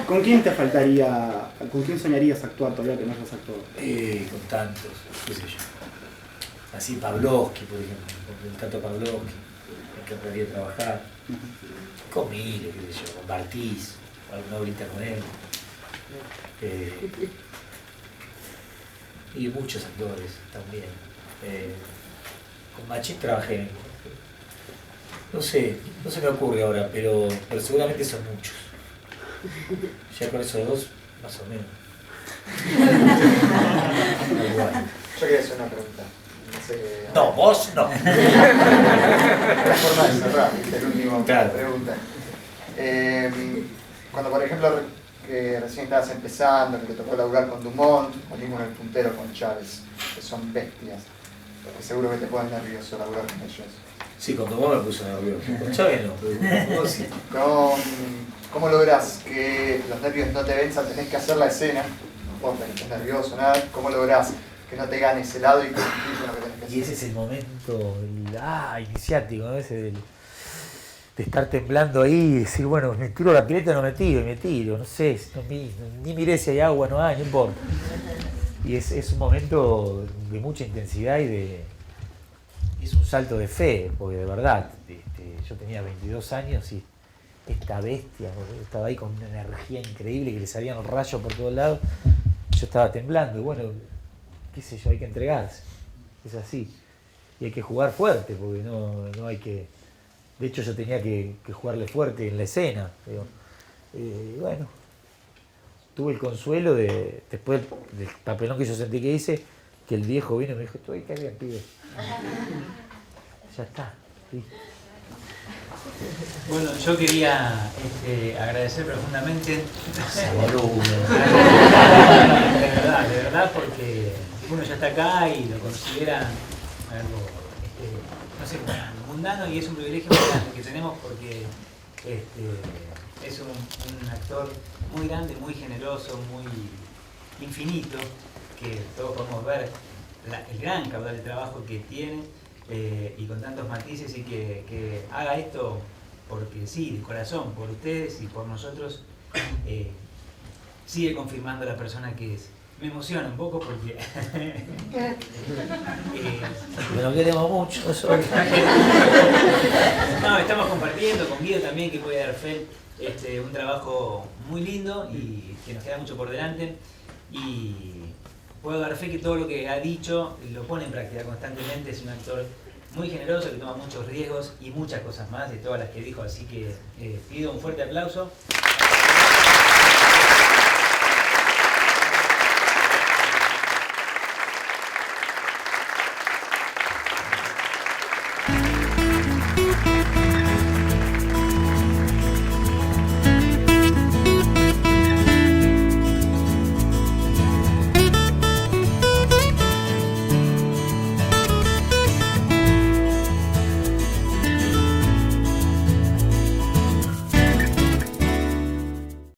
¿con quién te faltaría, con quién soñarías actuar todavía que no hayas actuado? Con tantos, qué sé yo. Así Pavlovsky, por ejemplo, con el Tato Pavlovsky, el que aprendí a trabajar. Con Milo, qué sé yo, con Bartiz, alguna horita con él. Y muchos actores también. Con Machín trabajé. No se me ocurre ahora, pero seguramente son muchos. Ya con esos dos, más o menos. Yo quería hacer una pregunta. No, vos no. La forma de cerrar, el último pregunta. Cuando por ejemplo que recién estabas empezando, que te tocó laburar con Dumont, o mismo en El Puntero con Chávez, que son bestias, porque seguro que te ponen nervioso laburar con ellos. Sí, con Dumont me puso nervioso. Con Chávez no, pero sí. ¿Cómo lográs que los nervios no te venzan? Tenés que hacer la escena, vos tenés nervioso, nada. ¿Cómo lográs que no te gane ese lado y que cumplir con lo que tenés que hacer? Y ese es el momento iniciático, ¿no? Ese de estar temblando ahí y decir, bueno, me tiro la pileta o no me tiro, no sé, ni miré si hay agua, no hay, no importa. Y es un momento de mucha intensidad y es un salto de fe, porque de verdad, yo tenía 22 años y esta bestia, estaba ahí con una energía increíble que le salían rayos por todos lados, yo estaba temblando y bueno, qué sé yo, hay que entregarse, es así. Y hay que jugar fuerte, porque no hay que... De hecho yo tenía que jugarle fuerte en la escena. Y bueno, tuve el consuelo después del papelón que yo sentí que hice, que el viejo vino y me dijo, estoy que bien, pibe. Ya está. ¿Sí? Bueno, yo quería agradecer profundamente. De verdad, porque uno ya está acá y lo considera algo, no sé, mundano, y es un privilegio muy grande que tenemos porque es un actor muy grande, muy generoso, muy infinito, que todos podemos ver el gran caudal de trabajo que tiene y con tantos matices, y que haga esto porque sí, de corazón, por ustedes y por nosotros, sigue confirmando la persona que es. Me emociona un poco porque... Pero queremos mucho. No, estamos compartiendo con Guido también, que puede dar fe, un trabajo muy lindo y que nos queda mucho por delante. Y puedo dar fe que todo lo que ha dicho lo pone en práctica constantemente. Es un actor muy generoso, que toma muchos riesgos y muchas cosas más de todas las que dijo. Así que pido un fuerte aplauso.